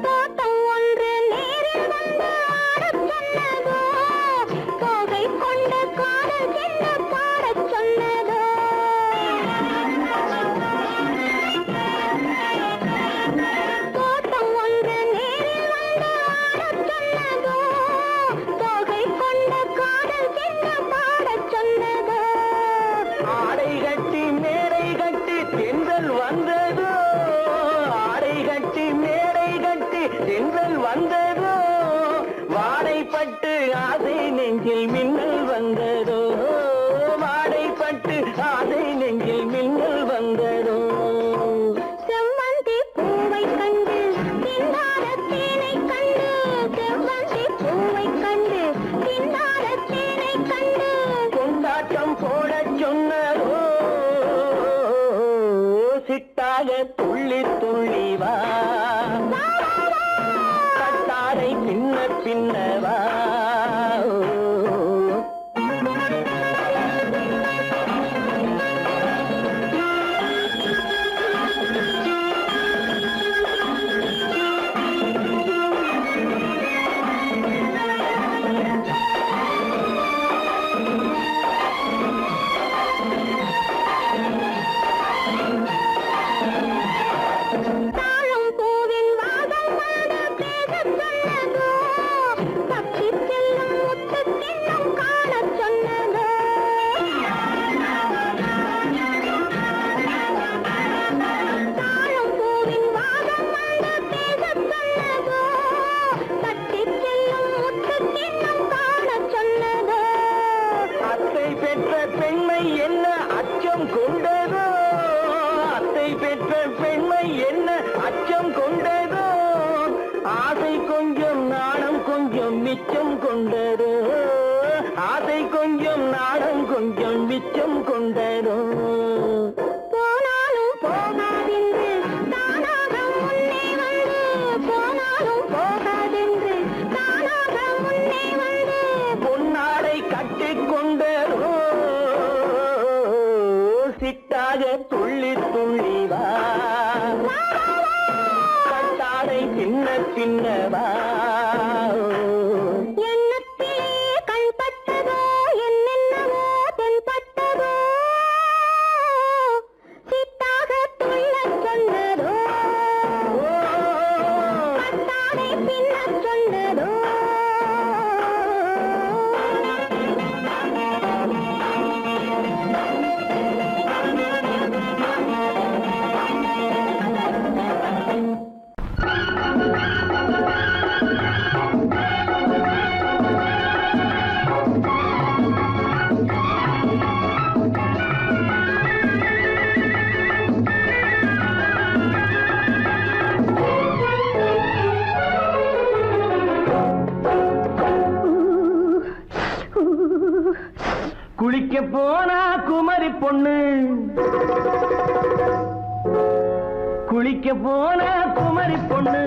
தோட்டம் ஒன்று நேரில் வந்து ஆடச் சொன்னதோ, தோகை கொண்ட காதல் என்ன பாடச் சொன்னதோ. தோட்டம் ஒன்று நேரில் வந்து ஆடச் சொன்னதோ, தோகை கொண்ட காதல் என்ன பாடச் சொன்னதோ. ஆடை கட்டி மேடை கட்டி தென்றல் வந்ததோ, ஆடை கட்டி மேடை கட்டி தென்றல் வந்ததோ, வாடைப்பட்டு ஆசை நெஞ்சில் மின்னல் வந்ததோ, வாடைப்பட்டு ஆசை நெஞ்சில் மின்னல் வந்ததோ. செவ்வந்தி பூவை கண்டு திண்டாட தேனை கண்டு, செவ்வந்தி பூவை கண்டு திண்டாட தேனை கண்டு, கொண்டாட்டம் போடச் சொன்னதோ, சிட்டாக துள்ளி துள்ளி வா, கட்டாடை பின்ன பின்னவா. தாழம் பூவின் வாசம் வந்து பேசச் சொன்னதோ, தப்பிச் செல்லும் முத்துக் கிண்ணம் காணச் சொன்னதோ. தாழம் பூவின் வாசம் வந்து பேசச் சொன்னதோ, தப்பிச் செல்லும் முத்துக் கிண்ணம் காணச் சொன்னதோ. அத்தை பெற்ற பெண்மை என்ன அச்சம் கொண்டதோ, அத்தை பெற்ற பெண்மை என்ன அச்சம் கொண்டதோ, ஆசை கொஞ்சம் நாணம் கொஞ்சம் மிச்சம் கொண்டதோ, ஆசை கொஞ்சம் நாணம் கொஞ்சம் மிச்சம் கொண்டதோ. போனாலும் போகாதென்று தானாக முன்னே வந்து, போனாலும் போகாதென்று தானாக முன்னே வந்து, பொன்னாடை கட்டிக்கொண்டதோ, சிட்டாக துள்ளி துள்ளி வா, கட்டாடை பின்னவா எண்ணத்திலே கண்பட்டதோ என்னென்னவோ தென்பட்டதோ சித்தாக துள்ளச் சொன்னதோ பட்டாடை பின்னச் சொன்னதோ குளிக்க போனா குமரி பொண்ணு குளிக்க போனா குமரி பொண்ணு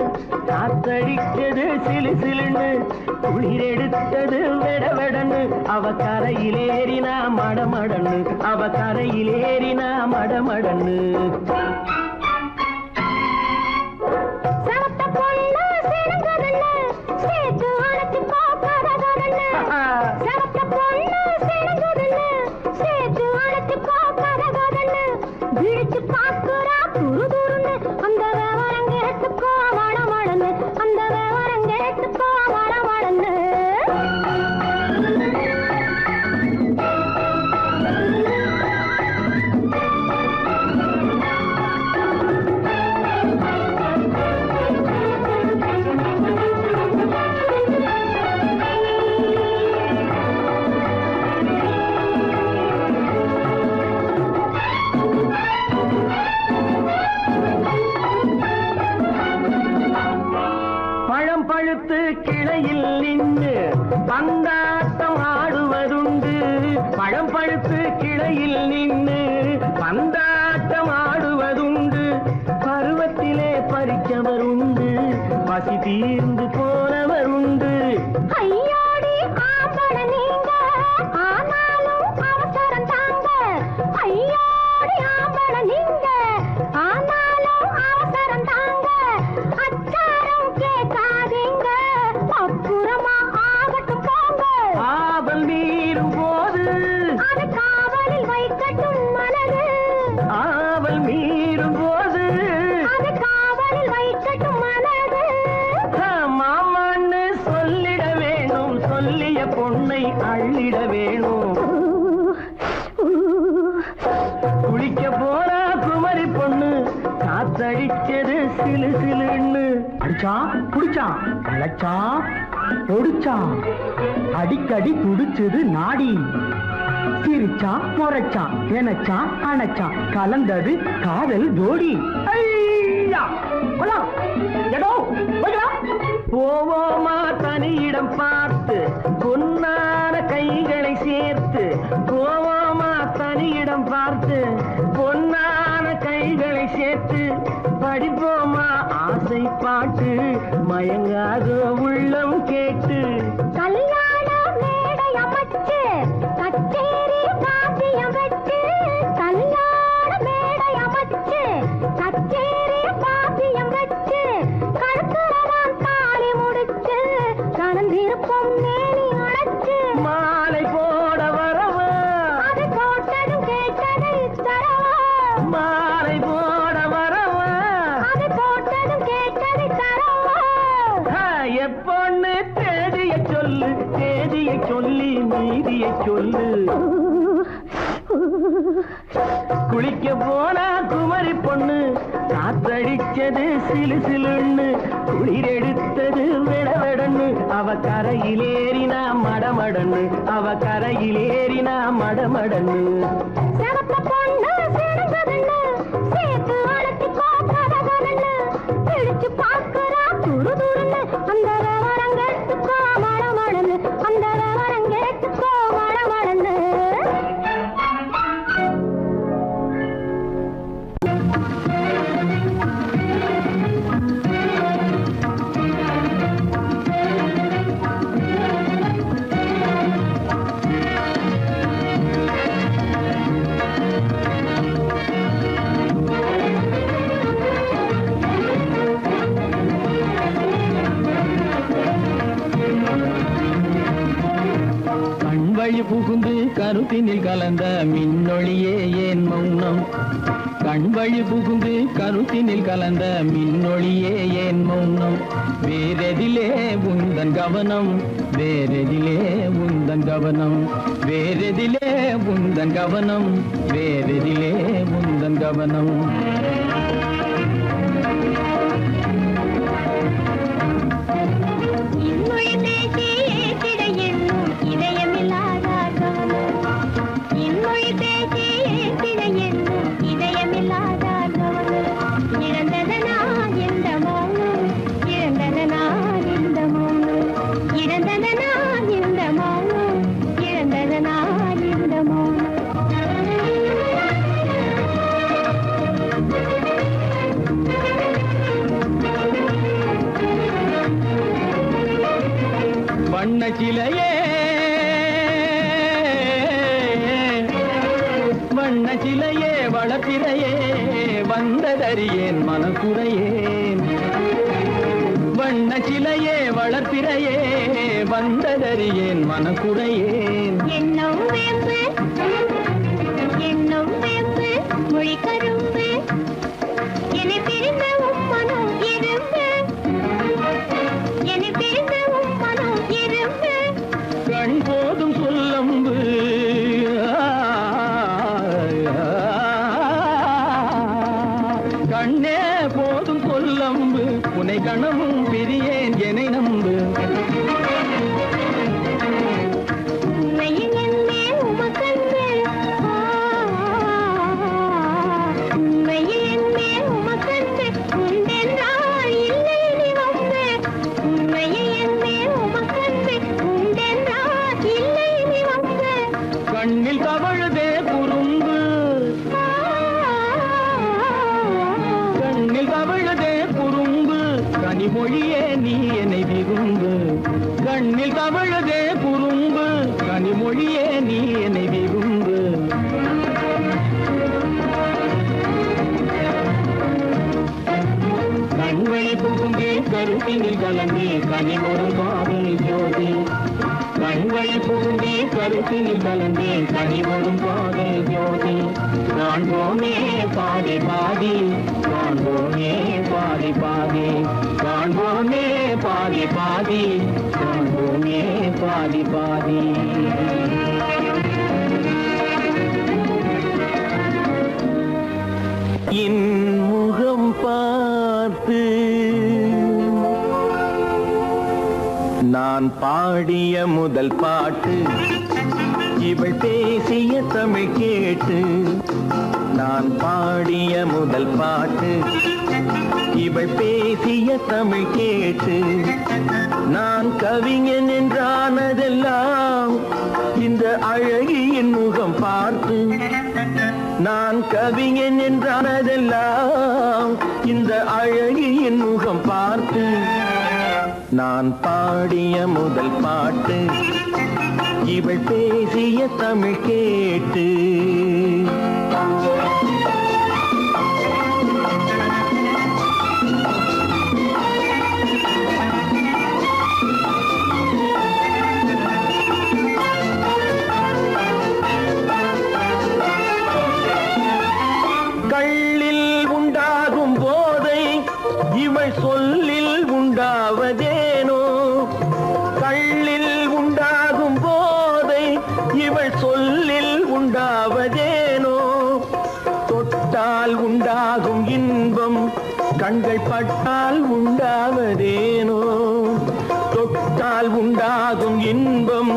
காத்தடிச்சது சிலு சிலுன்னு குளிர் எடுத்தது வெட வெடன்னு அவ கரையிலேறினா மடமடன்னு அவ கரையிலேறினா மடமடன்னு சவத்த பொண்ணு சிறந்ததல்ல சேத்து அழைச்சு போக்காததல்ல சவத்த பொண்ணு சிறந்ததல்ல சேத்து அழைச்சு போக்காததல்ல விழிச்சு பாக்குறா துரு துருன்னு அந்த விவரம் கேட்டுக்கோ மடமடன்னு அந்த விவரம் கேட்டுக்கோ மடமடன்னு பழம் பழுத்து கிளையில் நின்று பந்தாட்டம் ஆடுவதுண்டு பழம் பழுத்து கிளையில் நின்று பந்தாட்டம் ஆடுவதுண்டு பருவத்திலே பறிச்சவர் உண்டு பசி தீர்ந்து போனவர் உண்டு ஐயோடி ஆம்பள நீங்க ஆனாலும் அவசரம் தாங்க ஐயோடி ஆம்பள நீங்க ஆனாலும் அவசரம் தாங்க அச்சாரம் கேட்காதீங்க அப்புறமா ஆகட்டும் போங்க ஆவல் மீறும் போது அது காவலில் வைக்கட்டும் மனது ஆவல் மீறும் போது அது காவலில் வைக்கட்டும் மனது மாமான்னு சொல்லிட வேணும் சொல்லிய பொண்ணை அள்ளிட வேணும் குளிக்க போனா குமரி பொண்ணு காத்தடிச்சது சிலு சிலுன்னு அடிச்சா புடிச்சா அழைச்சா பொடிச்சா அடிக்கடி துடிச்சது நாடி சிரிச்சா முறைச்சா எனச்சா அணைச்சா கலந்தது காதல் ஜோடி ஐயா போலாம். எடோ, போய்க்கலாம். போவோமா தனியிடம் பார்த்து பொன்னான கைகளை சேர்த்து போவோமா தனியிடம் பார்த்து பொன்னான கைகளை சேர்த்து படிப்போமா ஆசை பாட்டு மயங்காத உள்ளம் கேட்டு கல்யாண மேடை அமைச்சு கச்சேரி காப்பியம் வச்சு கல்யாண மேடை அமைச்சு கச்சேரி காப்பியம் வச்சு கழுத்துறதான் தாலி முடிச்சு கலந்திருப்போம் மேனி அழைச்சு மாலை போட வரவா அது போட்டதும் கேட்டதை தரவா மாலை போட வரவா அது போட்டதும் கேட்டதை தரவா எப்பொண்ணு தேதியை சொல்லு தேதியை சொல்லி நீதியை சொல்லு குளிக்க போனா குமரி பொண்ணு காத்தடிச்சது சிலு சிலுன்னு குளிர் எடுத்தது விடவிடன்னு அவ கரையிலேறினா மடமடன்னு அவ கரையிலேறினா மடமடன்னு செவத்த பொண்ணு சிறந்ததுன்னு சேர்த்து அழைச்சு கோப்பதகன்னு பிடிச்சு பார்க்கறா துரு துருன்னு அந்த விவரம் கேட்டுக்கோ மடமடன்னு அந்த விவரம் கேட்டுக்கோ மடமடன்னு புகுந்து கருத்தினில் கலந்த மின்னொளியே ஏன் மௌனம் கண்வழி புகுந்து கருத்தினில் கலந்த மின்னொளியே ஏன் மௌனம் வேறெதிலே உந்தன் கவனம் வேறெதிலே உந்தன் கவனம் வேறெதிலே உந்தன் கவனம் வேறெதிலே உந்தன் கவனம் வண்ணச்சிலையே வண்ணச்சிலையே வளர்த்திரையே வந்ததறியேன் மனக்குறையேன் வண்ணச்சிலையே வளர்த்திரையே வந்ததறியேன் மனக்குறையேன் என்னும் வேம்பு மொழி கரும்பு என்னை பிரிந்த உம்மனும் இரும்பு என்னை பிரிந்த உம்மனும் இரும்பு கண் போதும் சொல்லம்பு கண்ணே போதும் சொல்லம்பு உனை கணமும் பிரியேன் என்னை நம்பு கண்ணில் தவழுதே குறும்பு கண்ணில் தவழுதே குறும்பு கனிமொழியே நீ என்னை விரும்பு கண்ணில் தவழுதே குறும்பு கனிமொழியே நீ என்னை விரும்பு கண்வழி புகுந்தே கருத்தினில் கலந்தே கனிமொரு காதல் ஜோதி கண்வழி புகுந்தே கருத்தினில் கலந்தே கனிவரும் காதல் ஜோதி காண்போமே பாதி பாதி காண்போமே பாதி பாதி காண்போமே பாதி பாதி காண்போமே பாதி பாதி என் முகம் பார்த்து நான் பாடிய முதல் பாட்டு இவள் பேசிய தமிழ் கேட்டு நான் பாடிய முதல் பாட்டு இவள் பேசிய தமிழ் கேட்டு நான் கவிஞன் என்றானதெல்லாம் இந்த அழகியின் முகம் பார்த்து நான் கவிஞன் என்றானதெல்லாம் இந்த அழகியின் முகம் பார்த்து நான் பாடிய முதல் பாட்டு இவள் பேசிய தமிழ் கேட்டு கள்ளில் உண்டாகும் போதை இவள் சொல்லில் உண்டாவதேனோ கள்ளில் உண்டாகும் போதை இவள் சொல்லில் உண்டாவதேனோ தொட்டால் உண்டாகும் இன்பம் கண்கள் பட்டால் உண்டாவதேனோ தொட்டால் உண்டாகும் இன்பம்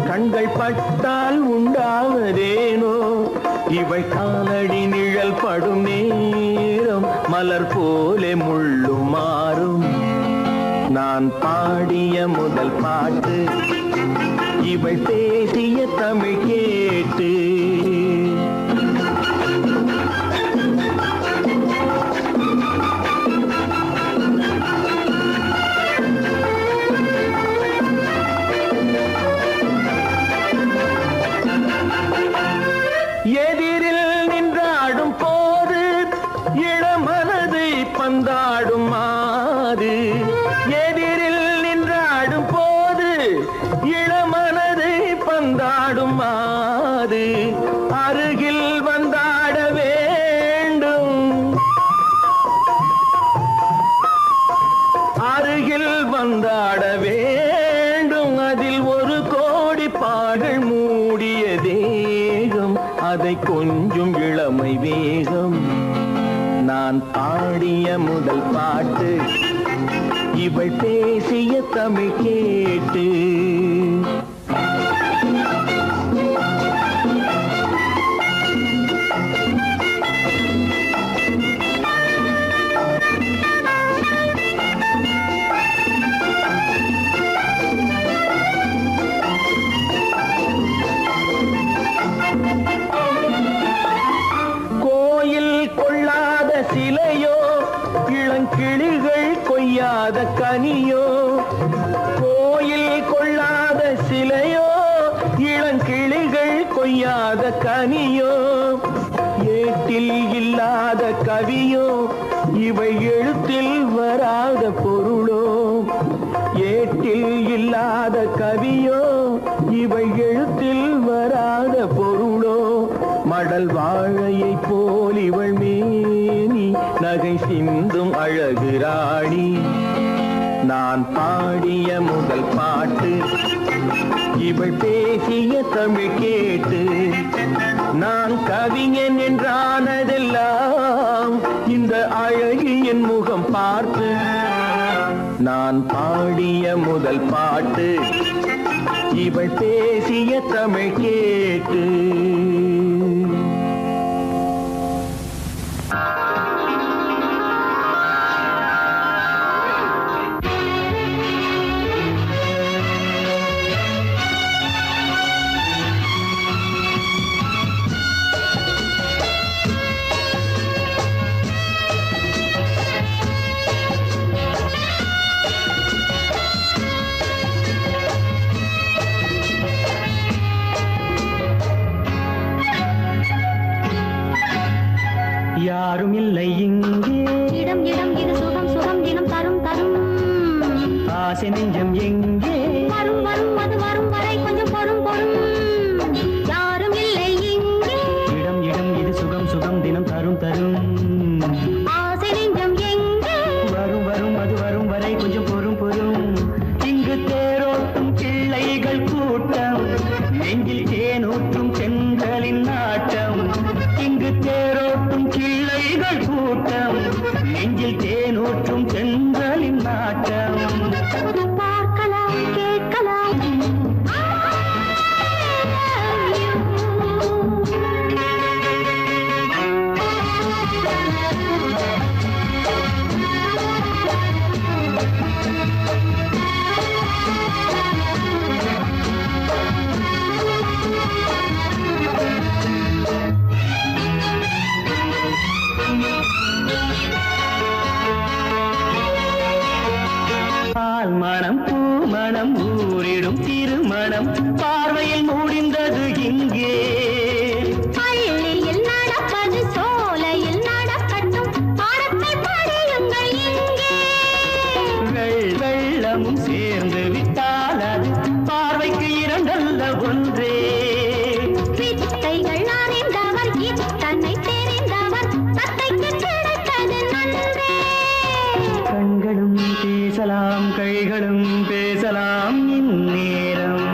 கண்கள் பட்டால் உண்டாவதேனோ இவள் காலடி நிழல் படும் நேரம் மலர் போலே முள்ளும் மாறும் நான் பாடிய முதல் பாட்டு இவள் பேசிய தமிழ் கேட்டு எதிரில் நின்றாடும் போது இளமனதை பந்தாடும் மாது எதிரில் நின்றாடும் போது இளமனதை பந்தாடும் முதல் பாட்டு இவள் பேசிய தமிழ் கேட்டு. கிளிகள் கொய்யாத கனியோ, கோயில் கொள்ளாத சிலையோ, இளங்கிளிகள் கொய்யாத கனியோ, ஏட்டில் இல்லாத கவியோ, இவை எழுத்தில் வராத பொருளோ, ஏட்டில் இல்லாத கவியோ, இவை எழுத்தில் வராத பொருளோ, மடல் வாழையை போல் இவள் மேனி நகை சிந்தும் அழகு ராணி. நான் பாடிய முதல் பாட்டு இவள் பேசிய தமிழ் கேட்டு. நான் கவிஞன் என்றானதெல்லாம் இந்த அழகியின் முகம் பார்த்து. நான் பாடிய முதல் பாட்டு இவள் பேசிய தமிழ் கேட்டு. யாரும் இல்லை இங்கே, இடம் இடம் இது சுகம் சுகம் தினம் தரும் தரும். ஆசை நெஞ்சம் எங்கே, வரும் வரும் அது வரும் வரை கொஞ்சம் பொறும் பொறும். யாரும் இல்லை இங்கே, இடம் இடம் இது சுகம் சுகம் தினம் தரும் தரும். ஆசை நெஞ்சம் எங்கே, வரும் வரும் அது வரும் வரை கொஞ்சம் பொறும் பொறும். இங்கு தேரோட்டும் பிள்ளைகள் கூட்டம், நெஞ்சில் தேனூற்றும் பெண்களின் நாட்டம். இங்கு தேரோட்டும் கிள்ளைகள் கூட்டம், நெஞ்சில் தேனூற்றும் பெண்களின் நாட்டம். பார்க்கலாம் கேட்கலாம். பால் மணம் பூ மணம் ஊரிடும் திருமணம் பார்வையில் முடிந்தது இங்கே. பள்ளியில் நடப்பது சோலையில் நடக்கட்டும், பாடத்தை படியுங்கள் இங்கே. வெள்ளமும் சேர்ந்து விட்டால் அது பார்வைக்கு இரண்டல்ல ஒன்றே. வித்தைகள் அறிந்தவர் இத்தனை தெரிந்தவர், தத்தைக்கு கிடைத்தது நன்றே. கண்களும் பேசலாம் கைகளும் பேசலாம் இந்நேரம்.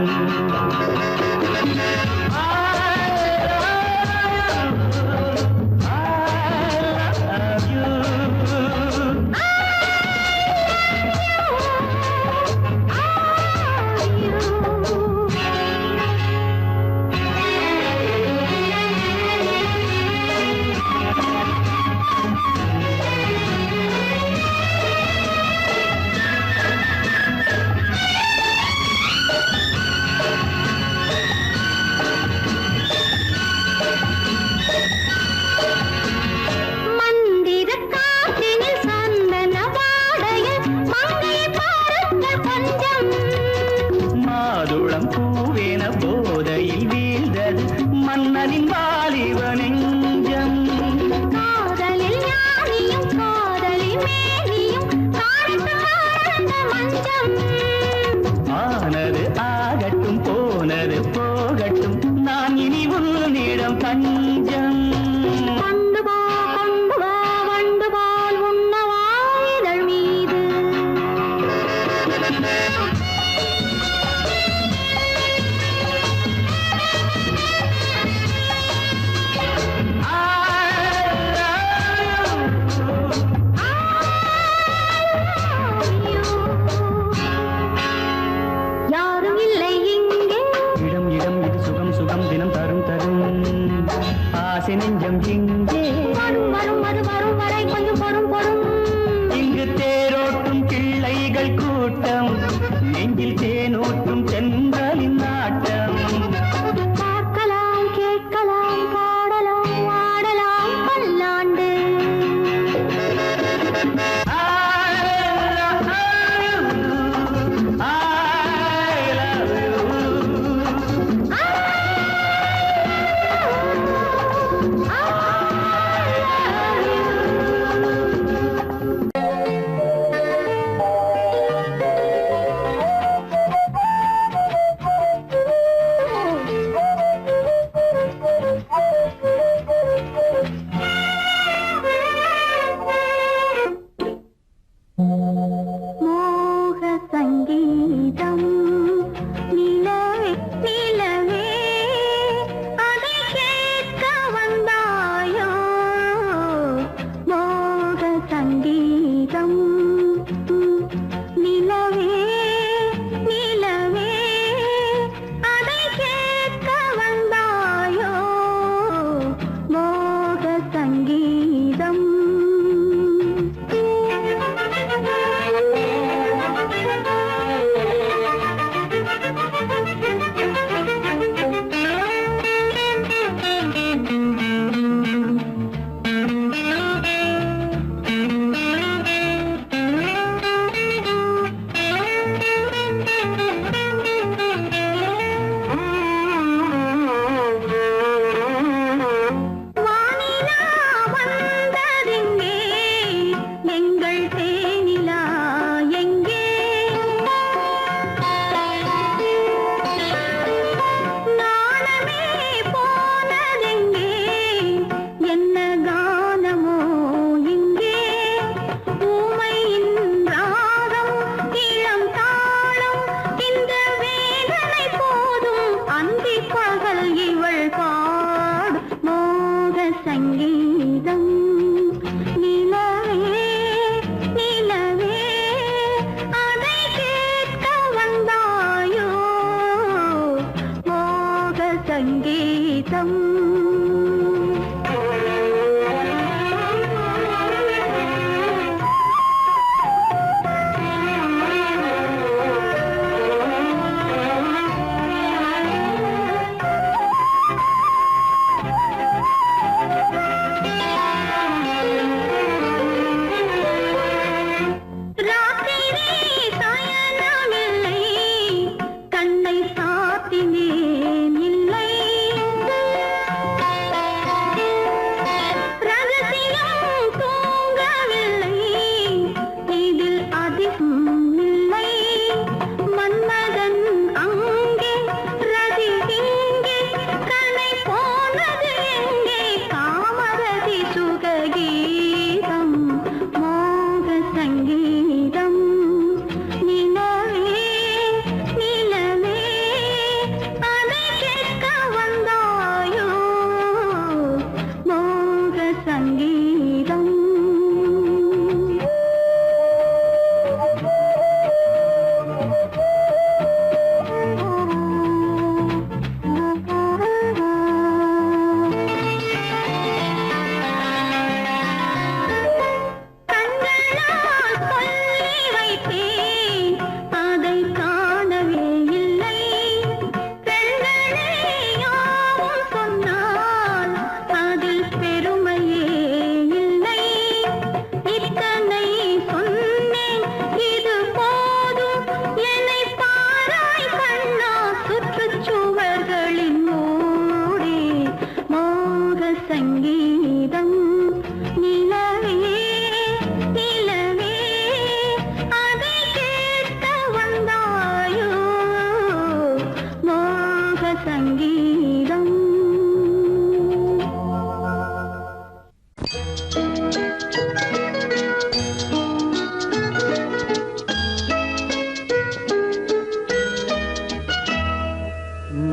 மாதுளம் பூவேன போதையில் வீழ்ந்தது மன்னனின் வாலிப நெஞ்சம். காதலில் ஞானியும் காதலில் மேனியும் காணட்டும் ஆனந்த மஞ்சம். ஆனது ஆகட்டும் போனது போகட்டும், நான் இனி உன்னிடம் பஞ்சம். கொண்டு வா வண்டு போல் உண்ணவா இதழ் மீது. கூட்டம் நெஞ்சில் தேனூற்றும் தென்றலின் நாட்டம் பார்க்கலாம் கேட்கலாம் பாடலாம் ஆடலாம் பல்லாண்டு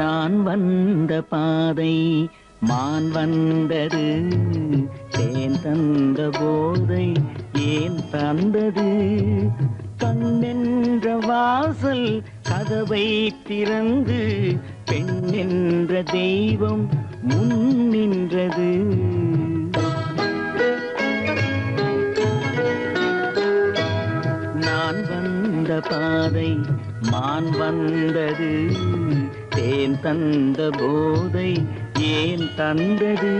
நான் வந்த பாதை மான் வந்தது, தேன் தந்த போதை ஏன் தந்தது? கண்ணென்ற வாசல் கதவை திறந்து பெண் என்ற தெய்வம் முன் நின்றது. நான் வந்த வந்த பாதை மான் வந்தது தேன் தந்த போதை ஏன் தந்தது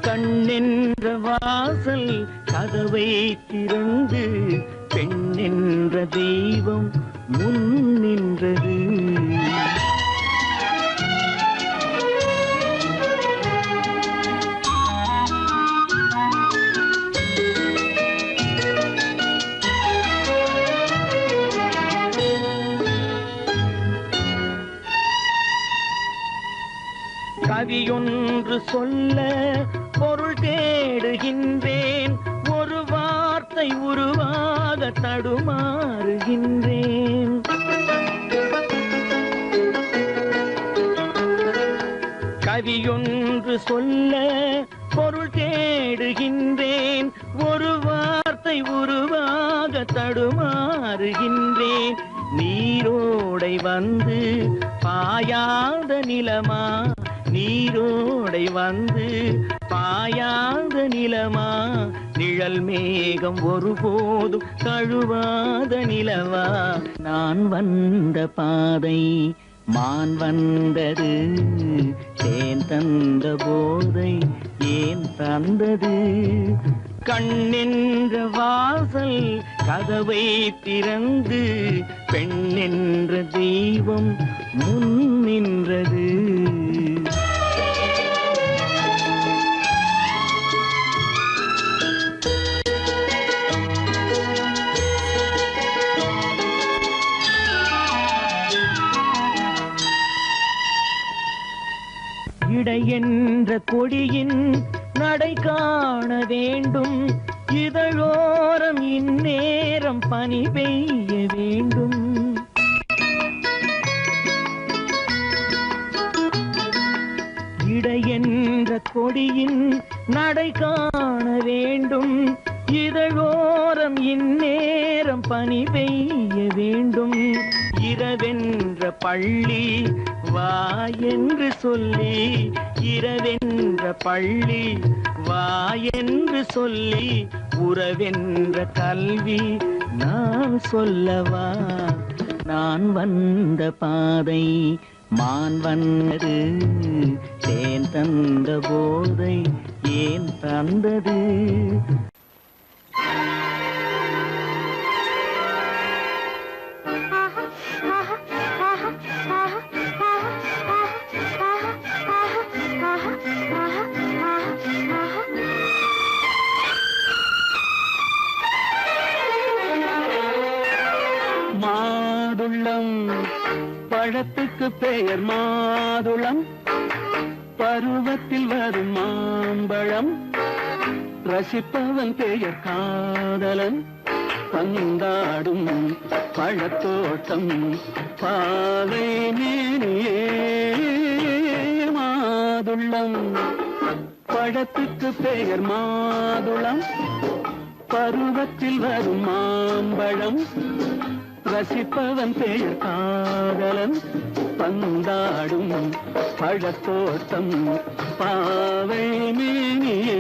கண்ணென்ற வாசல் கதவை திறந்து பெண்ணென்ற தெய்வம் முன் நின்றது கவியொன்று சொல்ல பொருள் தேடுகின்றேன் ஒரு வார்த்தை உருவாக தடுமாறுகின்றேன் கவியொன்று சொல்ல பொருள் தேடுகின்றேன் ஒரு வார்த்தை உருவாக தடுமாறுகின்றேன் நீரோடை வந்து பாயாத நிலமா நீரோடை வந்து பாயாத நிலமா நிழல் மேகம் ஒருபோதும் தழுவாத நிலவா நான் வந்த பாதை மான் வந்தது தேன் தந்த போதை ஏன் தந்தது கண்ணென்ற வாசல் கதவை திறந்து பெண்ணென்ற தெய்வம் முன் நின்றது இடை என்ற கொடியின் நடை காண வேண்டும் இதழோரம் இந்நேரம் பனி பெய்ய வேண்டும் இடை என்ற கொடியின் நடை காண வேண்டும் இதழோரம் இந்நேரம் பனி பெய்ய வேண்டும் இரவென்ற பள்ளி வா என்று சொல்லி இரவென்ற பள்ளி வா என்று சொல்லி உறவென்ற கல்வி நான் சொல்லவா நான் வந்த பாதை மான் வந்தது தேன் தந்த போதை ஏன் தந்தது மாதுளம் பழத்துக்கு பெயர் மாதுளம் பருவத்தில் வரும் மாம்பழம் ரசிப்பவன் பெயர் காதலன் பந்தாடும் பழத்தோட்டம் பாவை மேனியே மாதுளம் பழத்துக்கு பெயர் மாதுளம் பருவத்தில் வரும் மாம்பழம் ரசிப்பவன் பெயர் காதலன் பந்தாடும் பழத்தோட்டம் பாவை மேனியே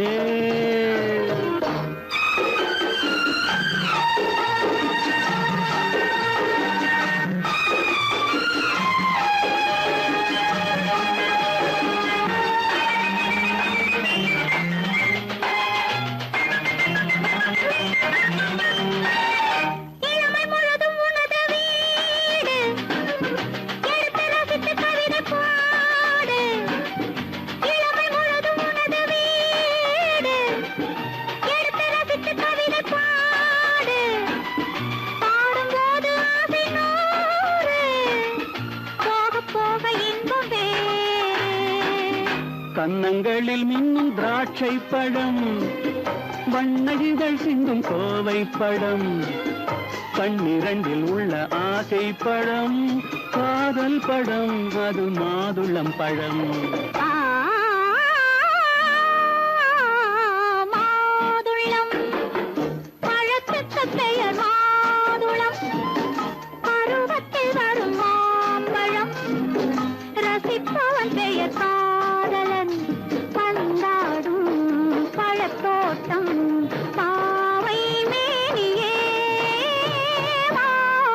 கன்னங்களில் மின்னும் திராட்சை பழம் வண்ணகிகள் சிந்தும் கோவை பழம் கண்ணிரண்டில் உள்ள ஆசை பழம் காதல் பழம் அது மாதுளம் பழம் மாதுளம் பழத்துக்கு பெயர் மாதுளம் பருவத்தில் வரும் மாம்பழம் ரசிப்பவன் பெயர் காதலன் பந்தாடும் பழத்தோட்டம் பாவை மேனியே மாதுளம்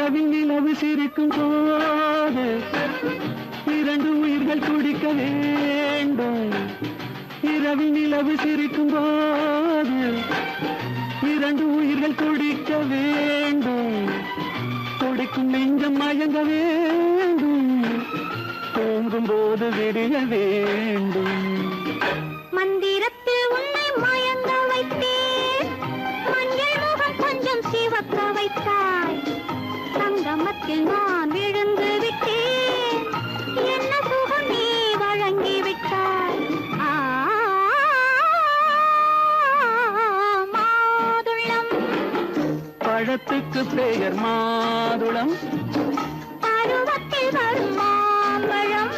இரவில் நிலவு சிரிக்கும் போது இரண்டு உயிர்கள் குடிக்க வேண்டும். இரவில் நிலவு சிரிக்கும் போது இரண்டு உயிர்கள் குடிக்க வேண்டும். குடிக்கும் நெஞ்சம் மயங்க வேண்டும். தூங்கும் போது விடிய வேண்டும். மந்திரத்தில் உன்னை மயங்க வைத்தேன். மஞ்சள் முகம் கொஞ்சம் சிவக்க வைத்தாய். சங்கமத்தில் நான் விழுந்து விட்டேன். என்ன சுகம் நீ வழங்கி விட்டாய். மாதுளம் பழத்துக்கு பெயர் மாதுளம். பருவத்தில் வரும் மாம்பழம்.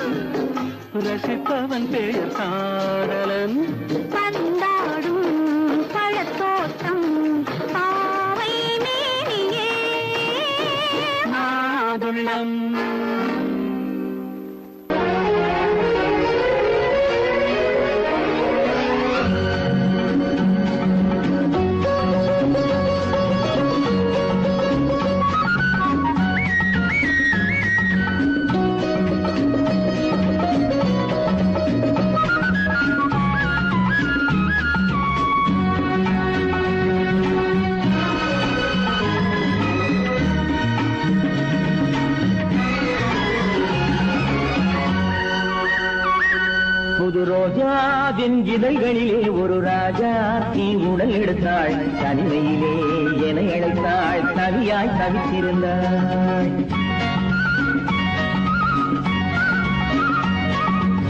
ரசிப்பவன் பெயர் காதலன். பந்தாடும் பழத்தோட்டம் பாவை மேனியே மாதுளம். புது ரோஜாவின் இதழ்களிலே ஒரு ராஜா தீ உடல் எடுத்தாள். தனிமையிலே என அழைத்தாள். தவியாய் தவித்திருந்தாள்.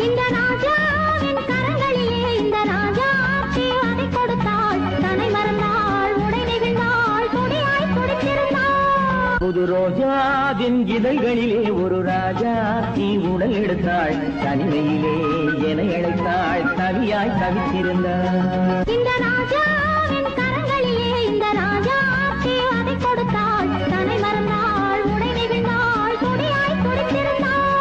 இந்த ராஜாவின் கரங்களிலே இந்த ராஜா அதை கொடுத்தாள். தன்னை மறந்தாள். உடை நெகிழ்ந்தாள். துடியாய் துடித்திருந்தாள். புது ரோஜாவின் இதழ்களிலே ஒரு ராஜா தீ உடல் எடுத்தாள். தனிமையிலே என அழைத்தாள். தவியாய் தவித்திருந்தாள். இந்த ராஜாவின் கரங்களிலே இந்த ராஜா அதை கொடுத்தாள். தன்னை மறந்தாள். உடை நெகிழ்ந்தாள். துடியாய் துடித்திருந்தாள்.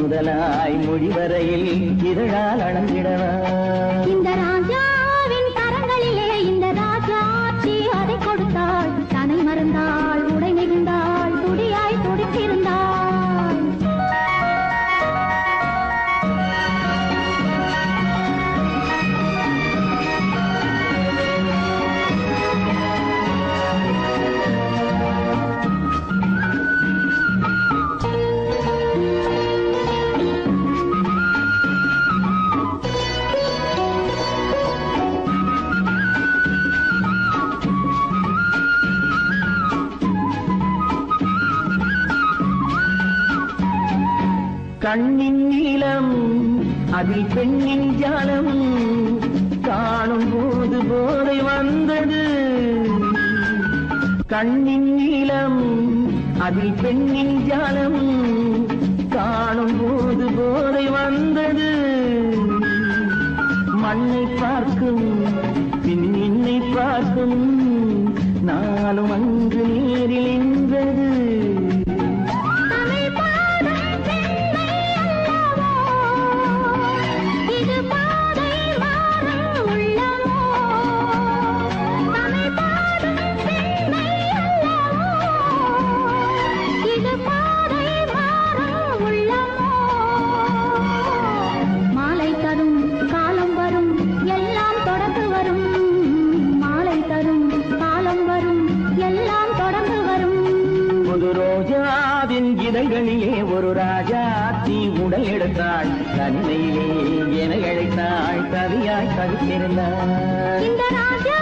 முதலாய் முடிவரையில் இதழால் அளந்திடவா. இந்த ராஜாவின் கரங்களிலே இந்த ராஜாச்சி அதை கொடுத்தாள். தன்னை மறந்தாள். உடை நெகிழ்ந்தாள். துடியாய் துடித்திருந்தாள். கண்ணின் நீளம் அதில் பெண்ணின் ஜாலம் காணும் போது போதை வந்தது. கண்ணின் நீளம் அதில் பெண்ணின் ஜாலம் காணும் போது போதை வந்தது. மண்ணை பார்க்கும் பின் என்னை பார்க்கும் நாளும் அங்கு நேரில் என்றது. தமிழ் பாட ரோஜாவின் இதழ்களிலே ஒரு ராஜாத்தி உடல் எடுத்தாள் தனிமையிலே என அழைத்தாள் கவியாய் கவித்திருந்தாள் இந்த ராஜா